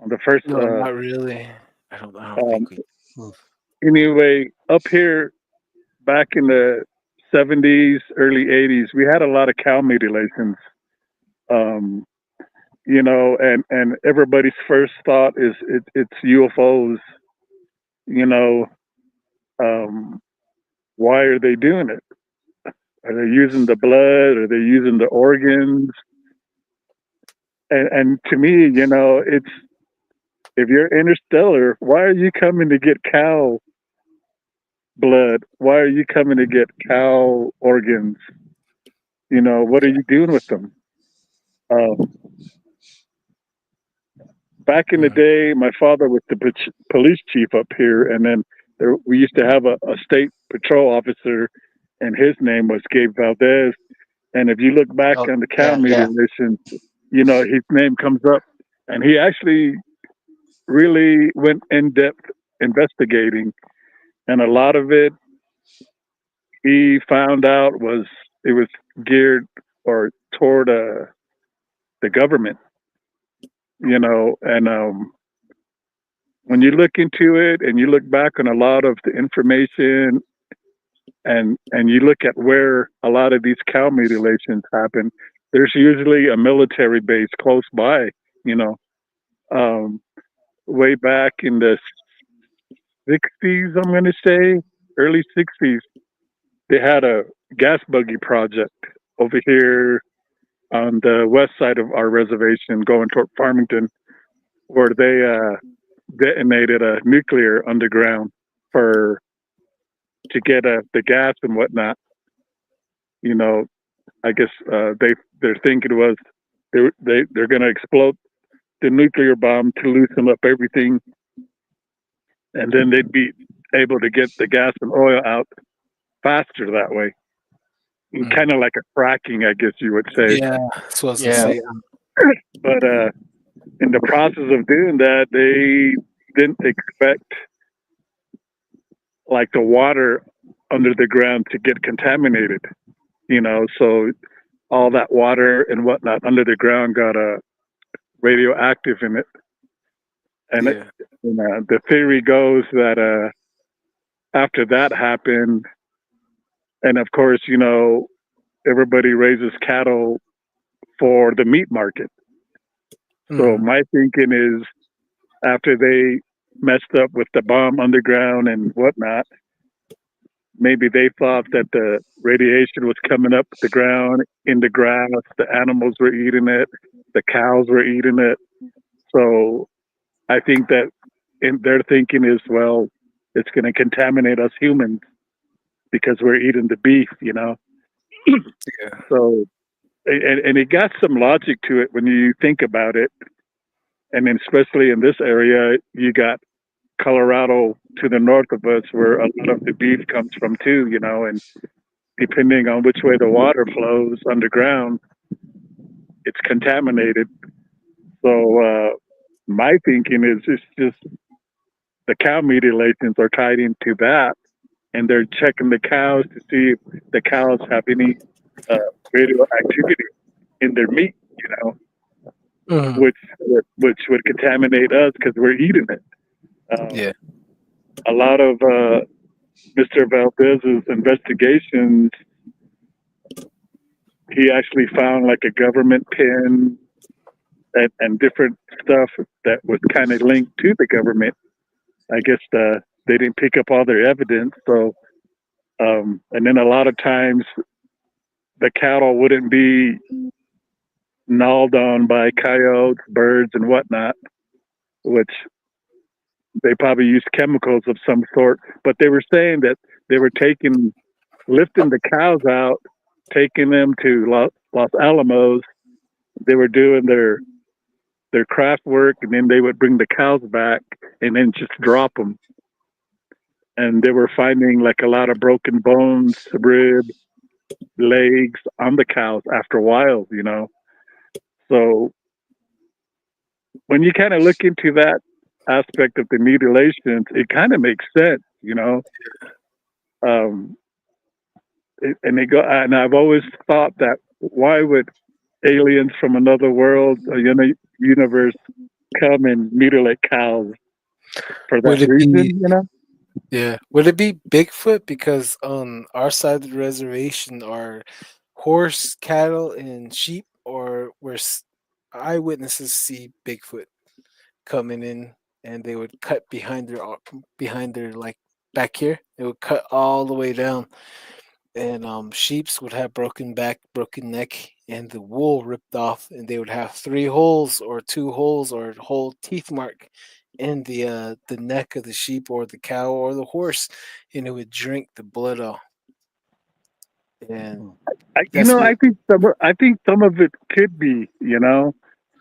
on the first. No, not really. I don't Um, think we. Hmm. anyway, up here back in the 70s, early 80s, we had a lot of cow mutilations. Um, and everybody's first thought is it's UFOs. You know, um, why are they doing it? Are they using the blood? Are they using the organs? And to me, it's if you're interstellar, why are you coming to get cow blood? Why are you coming to get cow organs? What are Yeah. you doing with them? Um, Back in the Hmm. day, my father was the police chief up here, and then we used to have a state patrol officer, and his name was Gabe Valdez. And if you look back Oh, on the cow yeah, yeah. mutilation, his name comes up, and he actually really went in depth investigating, and a lot of it he found out it was geared or toward the government, and when you look into it and you look back on a lot of the information and you look at where a lot of these cow mutilations happen, there's usually a military base close by, you know. Um, Way back in the 60s, I'm going to say, early 60s, they had a gas buggy project over here on the west side of our reservation going toward Farmington, where they detonated a nuclear underground for to get the gas and whatnot. You know, I guess they're thinking was they're going to explode the nuclear bomb to loosen up everything, and then they'd be able to get the gas and oil out faster that way. Mm. Kind of like a fracking, I guess you would say. Yeah, that's what I was gonna Yeah. say. But in the process of doing that, they didn't expect like the water under the ground to get contaminated. So all that water and whatnot under the ground got radioactive in it. And Yeah, the theory goes that after that happened, and of course, everybody raises cattle for the meat market. So mm, my thinking is after they messed up with the bomb underground and whatnot, maybe they thought that the radiation was coming up the ground in the grass. The animals were eating it. The cows were eating it. So I think that their thinking is, well, it's going to contaminate us humans because we're eating the beef. yeah, So, and it got some logic to it when you think about it. And then especially in this area, you got Colorado to the north of us where a lot of the beef comes from too. And depending on which way the water flows underground, it's contaminated. So my thinking is it's just the cow mutilations are tied into that, and they're checking the cows to see if the cows have any uh, radioactivity in their meat. Mhm. which would contaminate us because we're eating it. Yeah. A lot of Mr. Valdez's investigations, he actually found like a government pin and different stuff that was kind of linked to the government. I guess they didn't pick up all their evidence, so and then a lot of times the cattle wouldn't be gnawed on by coyotes, birds, and whatnot, which they probably used chemicals of some sort. But they were saying that they were lifting the cows out, taking them to Los Alamos. They were doing their craft work, and then they would bring the cows back and then just drop them. And they were finding like a lot of broken bones, ribs, legs on the cows after a while, you know. So when you kind of look into that aspect of the mutilations, it kind of makes sense, you know. Um, and they go, and I've always thought that why would aliens from another world, universe, come and mutilate cows for that Would it be reason, you know? Yeah. Would it be Bigfoot? Because on our side of the reservation are horse, cattle, and sheep, or where eyewitnesses see Bigfoot coming in, and they would cut behind their like back here. They would cut all the way down, and sheeps would have broken back, broken neck, and the wool ripped off, and they would have 3 holes or 2 holes or a whole teeth mark in the neck of the sheep or the cow or the horse, and it would drink the blood off. And that's what. I think some of it could be, you know,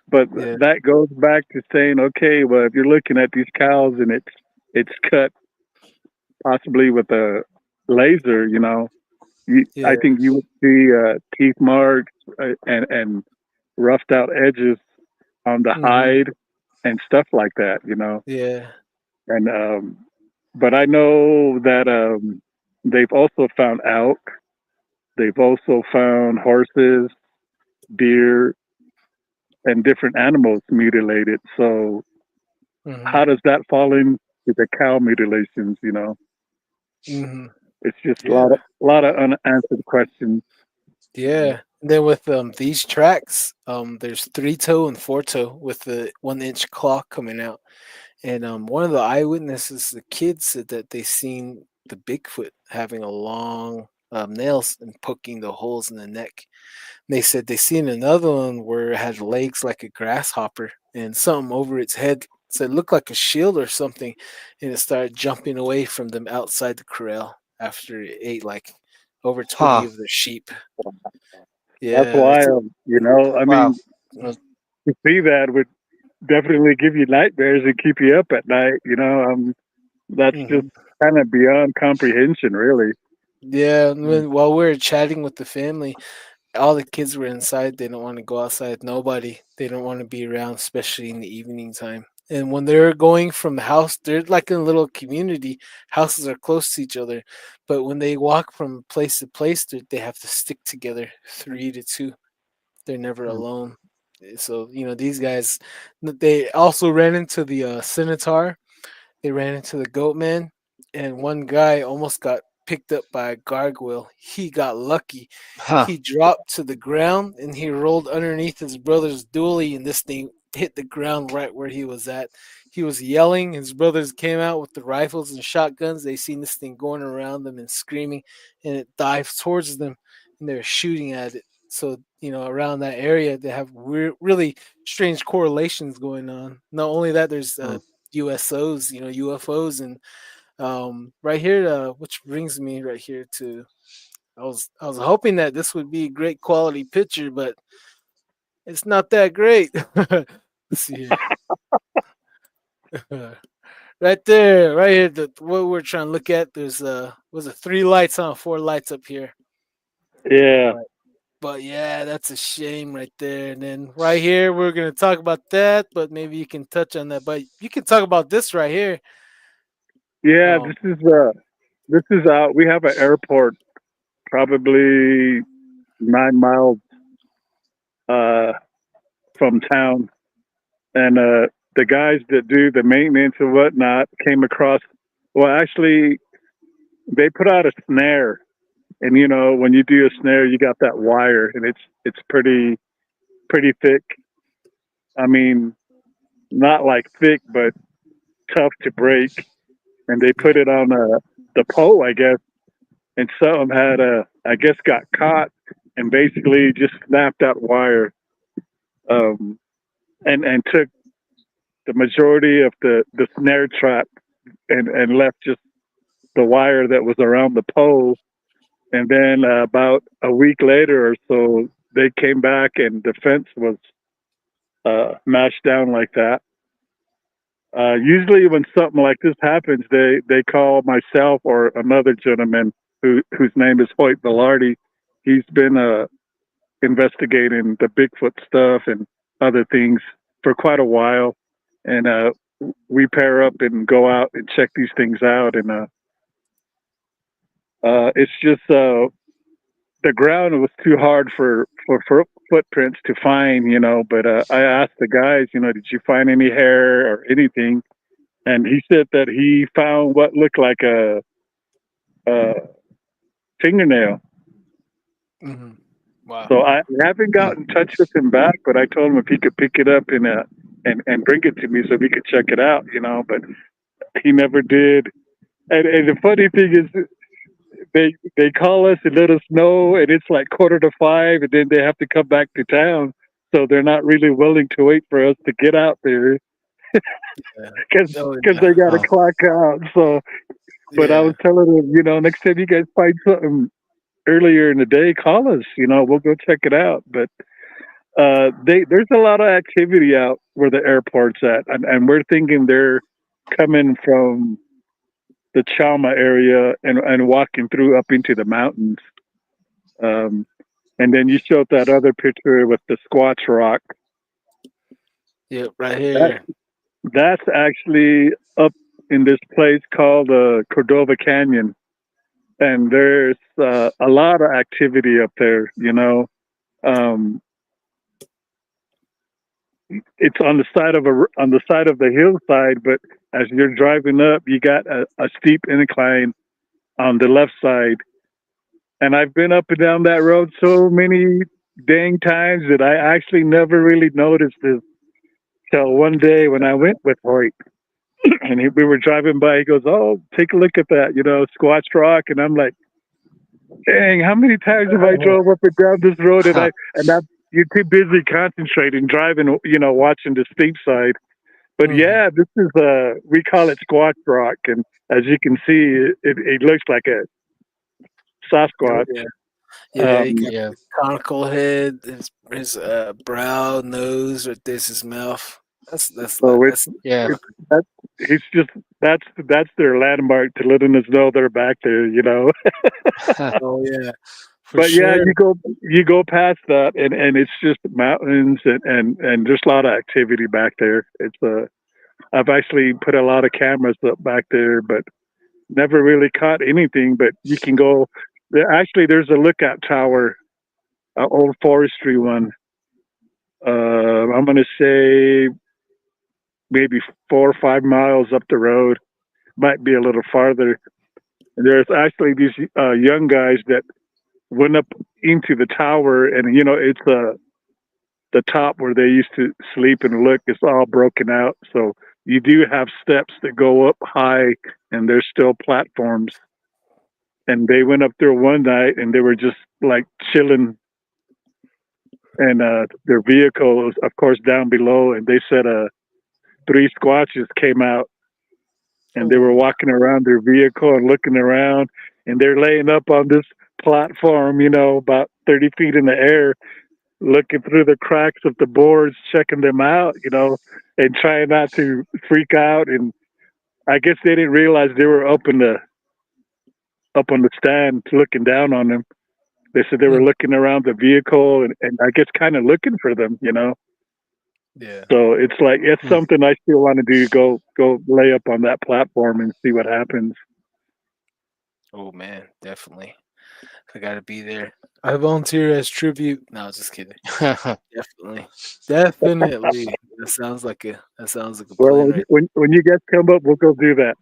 but Yeah. that goes back to saying, okay, well, if you're looking at these cows and it's cut possibly with a laser, you know, I Yeah. think you would see teeth marks and roughed out edges on the Hmm. hide and stuff like that, you know. Yeah. And but I know that they've also found elk, they've also found horses, deer, and different animals mutilated. So Hmm. how does that fall into the cow mutilations? You know, Hmm. it's just Yeah. a lot of unanswered questions. Yeah. And then with these tracks, there's 3 toe and 4 toe with the 1 inch claw coming out. And one of the eyewitnesses, the kids, said that they seen the Bigfoot having a long nails and poking the holes in the neck. They said they seen another one where it had legs like a grasshopper and something over its head. So it looked like a shield or something, and it started jumping away from them outside the corral after it ate like over 20 Huh. of their sheep. That's Yeah, why, it's you know, I Wow. mean, to see that would definitely give you nightmares and keep you up at night. You know, that's just mhm. kind of beyond comprehension, really. Yeah. And while we were chatting with the family, all the kids were inside. They don't want to go outside. Nobody. They don't want to be around, especially in the evening time. And when they're going from house, they're like in a little community. Houses are close to each other, but when they walk from place to place, they have to stick together, 3 to 2. They're never alone. So these guys. They also ran into the Centaur. They ran into the goat man, and one guy almost got picked up by a gargoyle. He got lucky. Huh. He dropped to the ground and he rolled underneath his brother's dually, and this thing hit the ground right where he was at. He was yelling. His brothers came out with the rifles and shotguns. They seen this thing going around them and screaming, and it dived towards them, and they're shooting at it. So around that area, they have really strange correlations going on. Not only that, there's Hmm. USOs, UFOs, and right here, which brings me right here to. I was hoping that this would be a great quality picture, but it's not that great. Let's see here. Right there, right here, what we're trying to look at. There's was it 3 lights on, 4 lights up here, Yeah, but yeah, that's a shame right there. And then right here, we're gonna talk about that, but maybe you can touch on that. But you can talk about this right here. yeah. Um, This is out. We have an airport probably 9 miles uh, from town, and the guys that do the maintenance and whatnot came across. Well, actually, they put out a snare, and when you do a snare, you got that wire, and it's pretty thick. I mean, not like thick, but tough to break. And they put it on the pole, I guess, and some of them had I guess, got caught and basically just snapped that wire, um, and took the majority of the snare trap and left just the wire that was around the pole. And then about a week later or so, they came back and the fence was mashed down like that. Usually, when something like this happens, they call myself or another gentleman whose name is Hoyt Velarde. He's been investigating the Bigfoot stuff and other things for quite a while, and we pair up and go out and check these things out. And it's just the ground was too hard for footprints to find, But I asked the guys, did you find any hair or anything? And he said that he found what looked like a fingernail. Mm-hmm. Wow. So I haven't gotten in touch with him back, but I told him if he could pick it up and bring it to me so we could check it out, But he never did. And the funny thing is, they call us and let us know, and it's like 4:45, and then they have to come back to town. So they're not really willing to wait for us to get out there because they got to clock out. So, but I was telling them, next time you guys find something earlier in the day, call us. We'll go check it out. But there's a lot of activity out where the airport's at, and we're thinking they're coming from the Chalma area and walking through up into the mountains. And then you showed that other picture with the Squatch rock. Yep, right here. That's actually up in this place called Cordova Canyon. And there's a lot of activity up there, It's on the side of the hillside, but as you're driving up, you got a steep incline on the left side. And I've been up and down that road so many dang times that I actually never really noticed this till one day when I went with Hoyt. And we were driving by. He goes, "Oh, take a look at that, Squatch Rock." And I'm like, "Dang, how many times have I drove up and down this road?" You're too busy concentrating, driving, watching the steep side. But yeah, this is we call it Squatch Rock, and as you can see, it looks like a Sasquatch. Yeah, conical head, his brow, nose, or this his mouth. That's that's their landmark to letting us know they're back there, Oh yeah. But yeah, you go past that, and it's just mountains and there's a lot of activity back there. It's I've actually put a lot of cameras up back there, but never really caught anything. But you can go. There's a lookout tower, old forestry one. I'm gonna say maybe 4 or 5 miles up the road. Might be a little farther. And there's actually these young guys that went up into the tower, and it's the top where they used to sleep and look. It's all broken out, so you do have steps that go up high, and there's still platforms. And they went up there one night, and they were just like chilling, and their vehicle was, of course, down below. And they said 3 Squatches came out, and they were walking around their vehicle and looking around, and they're laying up on this platform, about 30 feet in the air, looking through the cracks of the boards, checking them out, and trying not to freak out. And I guess they didn't realize they were up on the stand looking down on them. They said they were looking around the vehicle and I guess kind of looking for them, Yeah. So it's like, it's something I still want to do. Go lay up on that platform and see what happens. Oh man, definitely. I gotta be there. I volunteer as tribute. No, just kidding. Definitely. That sounds like a Well, plan, right? when you guys come up, we'll go do that.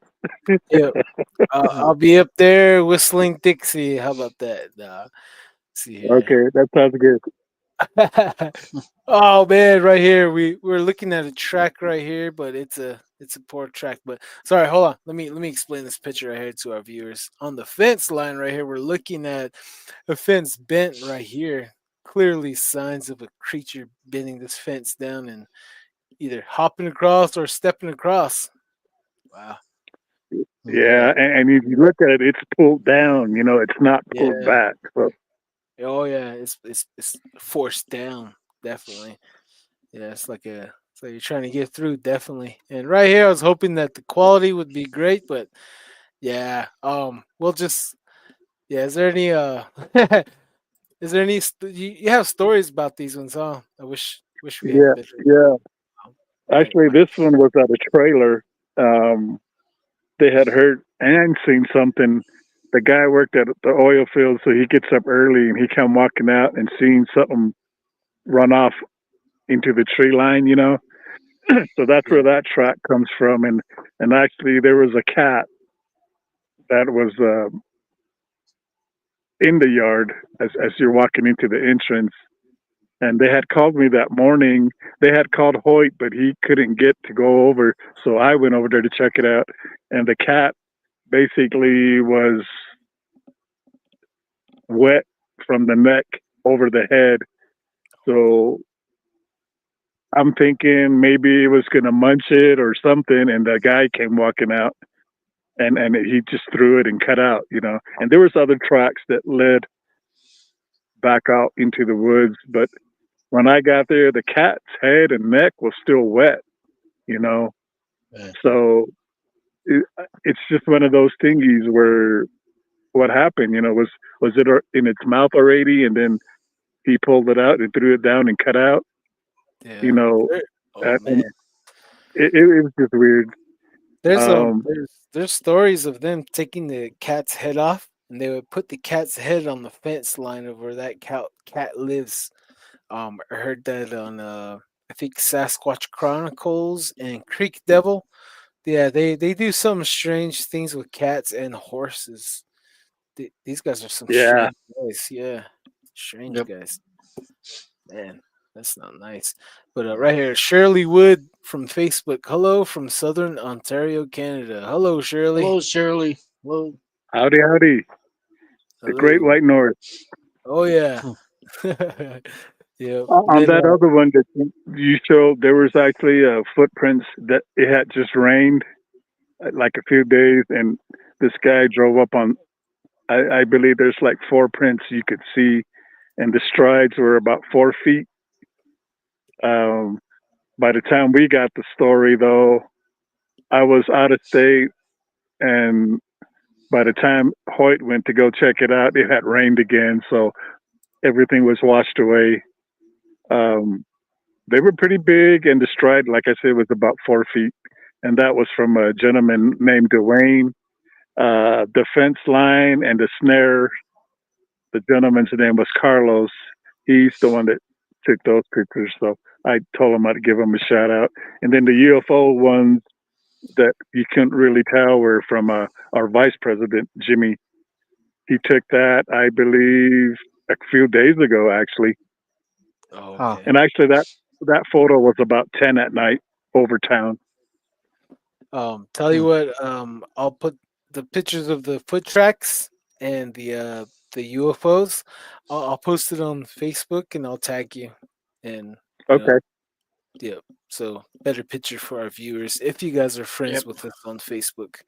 Yeah, I'll be up there whistling Dixie. How about that? See here. Okay, that sounds good. Oh man, right here we're looking at a track right here, but it's a poor track. But sorry, hold on. Let me explain this picture right here to our viewers. On the fence line right here, we're looking at a fence bent right here. Clearly signs of a creature bending this fence down and either hopping across or stepping across. Wow. Yeah, and if you look at it, it's pulled down. It's not pulled Yeah. back. So Oh yeah. It's forced down. Definitely. Yeah, it's like you're trying to get through, definitely. And right here, I was hoping that the quality would be great, but yeah, we'll just yeah. Is there any is there any you have stories about these ones, huh? I wish we had yeah, better. yeah. Might, Actually, might, this one was at a trailer. Um, they had heard and seen something. The guy worked at the oil field, so he gets up early and he come walking out and seeing something run off into the tree line. So that's yeah, where that track comes from. And actually, there was a cat that was in the yard as you're walking into the entrance. And they had called me that morning. They had called Hoyt, but he couldn't get to go over. So I went over there to check it out. And the cat basically was wet from the neck over the head. So I'm thinking maybe it was going to munch it or something. And the guy came walking out and he just threw it and cut out. And there was other tracks that led back out into the woods. But when I got there, the cat's head and neck was still wet. Yeah. So it's just one of those thingies where what happened, was it in its mouth already, and then he pulled it out and threw it down and cut out, you yeah. know, Oh and man, it was just weird. there's Um, there's stories of them taking the cat's head off, and they would put the cat's head on the fence line of where that cat lives. I heard that on I think Sasquatch Chronicles and Creek Devil. Yeah, they do some strange things with cats and horses. These guys are some yeah, strange guys. Yeah, strange Yep. guys. Man, that's not nice. But right here, Shirley Wood from Facebook. Hello from Southern Ontario, Canada. Hello, Shirley. Hello, Shirley. Hello. howdy, howdy, the Great Hello. White North. Oh yeah. Yeah. On Been that other one that you showed, there was actually footprints that it had just rained like a few days, and this guy drove up on. I believe there's like 4 prints you could see, and the strides were about 4 feet. Um, by the time we got the story, though, I was out of state, and by the time Hoyt went to go check it out, it had rained again, so everything was washed away. Um, they were pretty big, and the stride, like I said, was about 4 feet, and that was from a gentleman named Dwayne. The fence line and the snare, the gentleman's name was Carlos. He's the one that took those pictures, so I told him I'd give him a shout out. And then the UFO ones that you couldn't really tell were from our vice president, Jimmy. He took that, I believe, a few days ago, actually. oh, Huh. okay. And actually, that photo was about 10 at night over town. Tell you Hmm. what, I'll put the pictures of the foot tracks and the UFOs. I'll post it on Facebook and I'll tag you. And you know, Okay. yeah. So better picture for our viewers if you guys are friends Yep. with us on Facebook.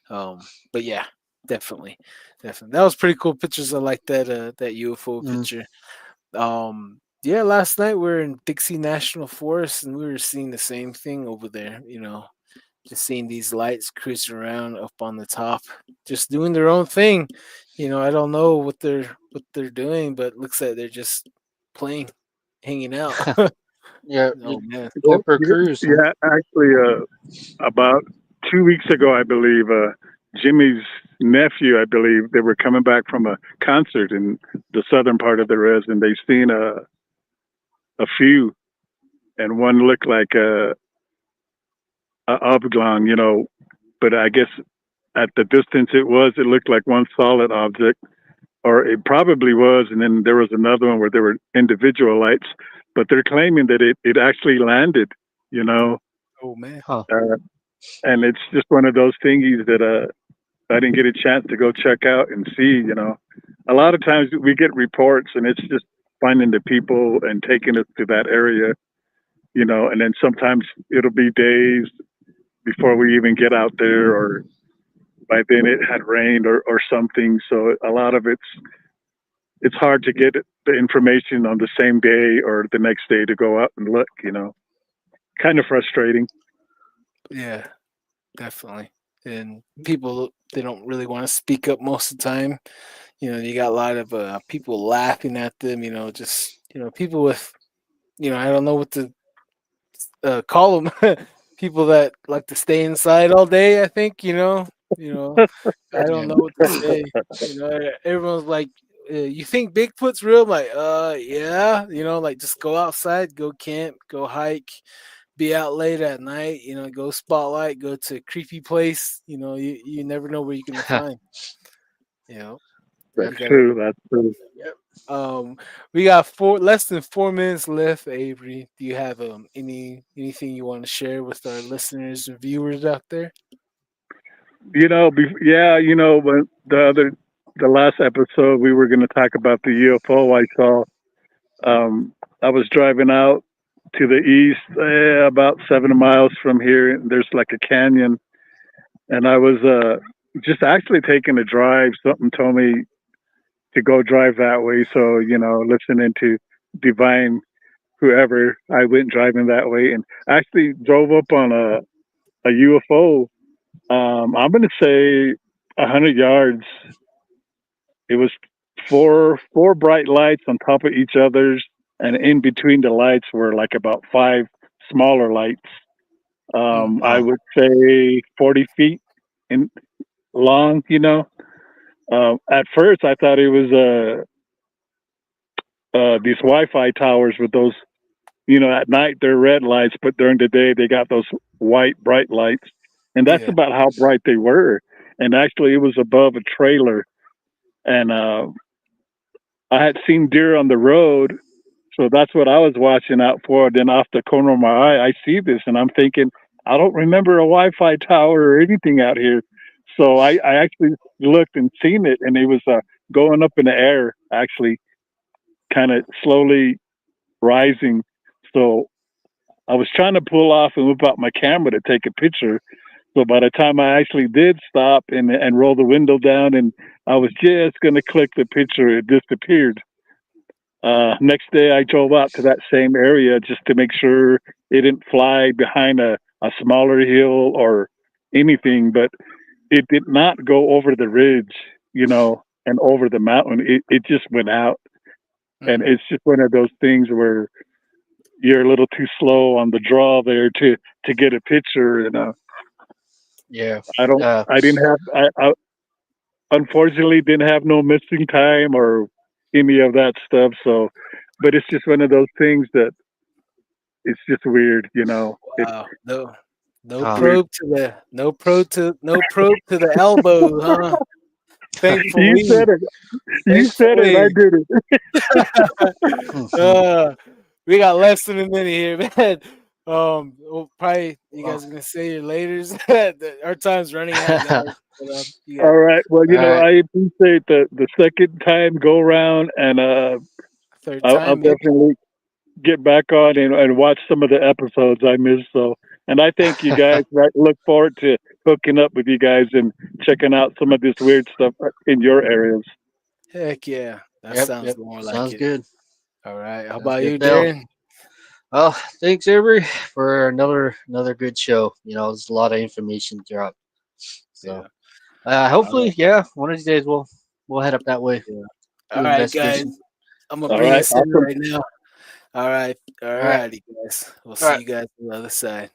But yeah, definitely, definitely. That was pretty cool pictures. I like that UFO Mm. picture. Yeah, last night we were in Dixie National Forest and we were seeing the same thing over there. Just seeing these lights cruising around up on the top, just doing their own thing. I don't know what they're doing, but looks like they're just playing, hanging out. Yeah. Oh man. Well, Going for a cruise. Huh? yeah, actually, about 2 weeks ago, I believe, Jimmy's nephew, I believe, they were coming back from a concert in the southern part of the res, and they seen a few, and one looked like a oblong, but I guess at the distance it looked like one solid object, or it probably was. And then there was another one where there were individual lights, but they're claiming that it actually landed, Oh man. Huh. and it's just one of those thingies that I didn't get a chance to go check out and see. A lot of times we get reports, and it's just finding the people and taking us to that area, and then sometimes it'll be days before we even get out there, or by then it had rained or something. So a lot of it's hard to get the information on the same day or the next day to go out and look, kind of frustrating. Yeah, definitely. And people, they don't really want to speak up most of the time. You got a lot of people laughing at them. Just people with, I don't know what to call them. People that like to stay inside all day. I think I don't know what to say. Everyone's like, you think Bigfoot's real? I'm like, yeah. Like just go outside, go camp, go hike, be out late at night. Go spotlight, go to a creepy place. You never know where you're gonna find. That's You gotta. true. That's true. We got less than 4 minutes left. Avery, do you have anything you want to share with our listeners and viewers out there? When the last episode we were going to talk about the UFO I saw. I was driving out to the east, about 7 miles from here. And there's like a canyon, and I was just actually taking a drive. Something told me to go drive that way. So listening to divine whoever, I went driving that way and actually drove up on a UFO. I'm going to say 100 yards. It was four bright lights on top of each other's, and in between the lights were like about five smaller lights. I Wow. would say 40 feet in long. At first I thought it was these Wi-Fi towers with those. At night they're red lights, but during the day they got those white bright lights, and that's Yeah. about how bright they were. And actually, it was above a trailer, and I had seen deer on the road, so that's what I was watching out for. Then off the corner of my eye, I see this, and I'm thinking, I don't remember a Wi-Fi tower or anything out here. So I actually looked and seen it, and it was going up in the air, actually, kind of slowly rising. So I was trying to pull off and whip out my camera to take a picture. So by the time I actually did stop and roll the window down, and I was just going to click the picture, it disappeared. Next day, I drove out to that same area just to make sure it didn't fly behind a smaller hill or anything, but it did not go over the ridge, and over the mountain. It just went out. And it's just one of those things where you're a little too slow on the draw there to get a picture. And Yeah. I didn't have, I unfortunately didn't have no missing time or any of that stuff. So, but it's just one of those things that it's just weird. Wow. No Huh. no probe to the elbow, huh? You Thankfully. said it. You said it. I did it. We got less than a minute here, man. Well, probably you guys are gonna say your laters. Our time's running out now. But, All right. Well, All right. I appreciate the second time go round, and third I'll time, maybe. definitely get back on and watch some of the episodes I missed. So, and I thank you guys. I look forward to hooking up with you guys and checking out some of this weird stuff in your areas. Heck yeah, that Yep. sounds Yep. more like Sounds it. good. All right, how Sounds about good, you, Dale. Darren? Well, thanks Avery for another good show. There's a lot of information throughout. So hopefully, one of these days we'll head up that way. Yeah. Do All right, guys, investigation. I'm gonna All bring right. us in Awesome. right now. All right, All right. righty, guys. We'll All see right. you guys on the other side.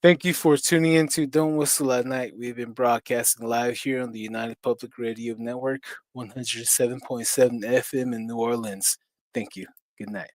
Thank you for tuning in to Don't Whistle at Night. We've been broadcasting live here on the United Public Radio Network, 107.7 FM in New Orleans. Thank you. Good night.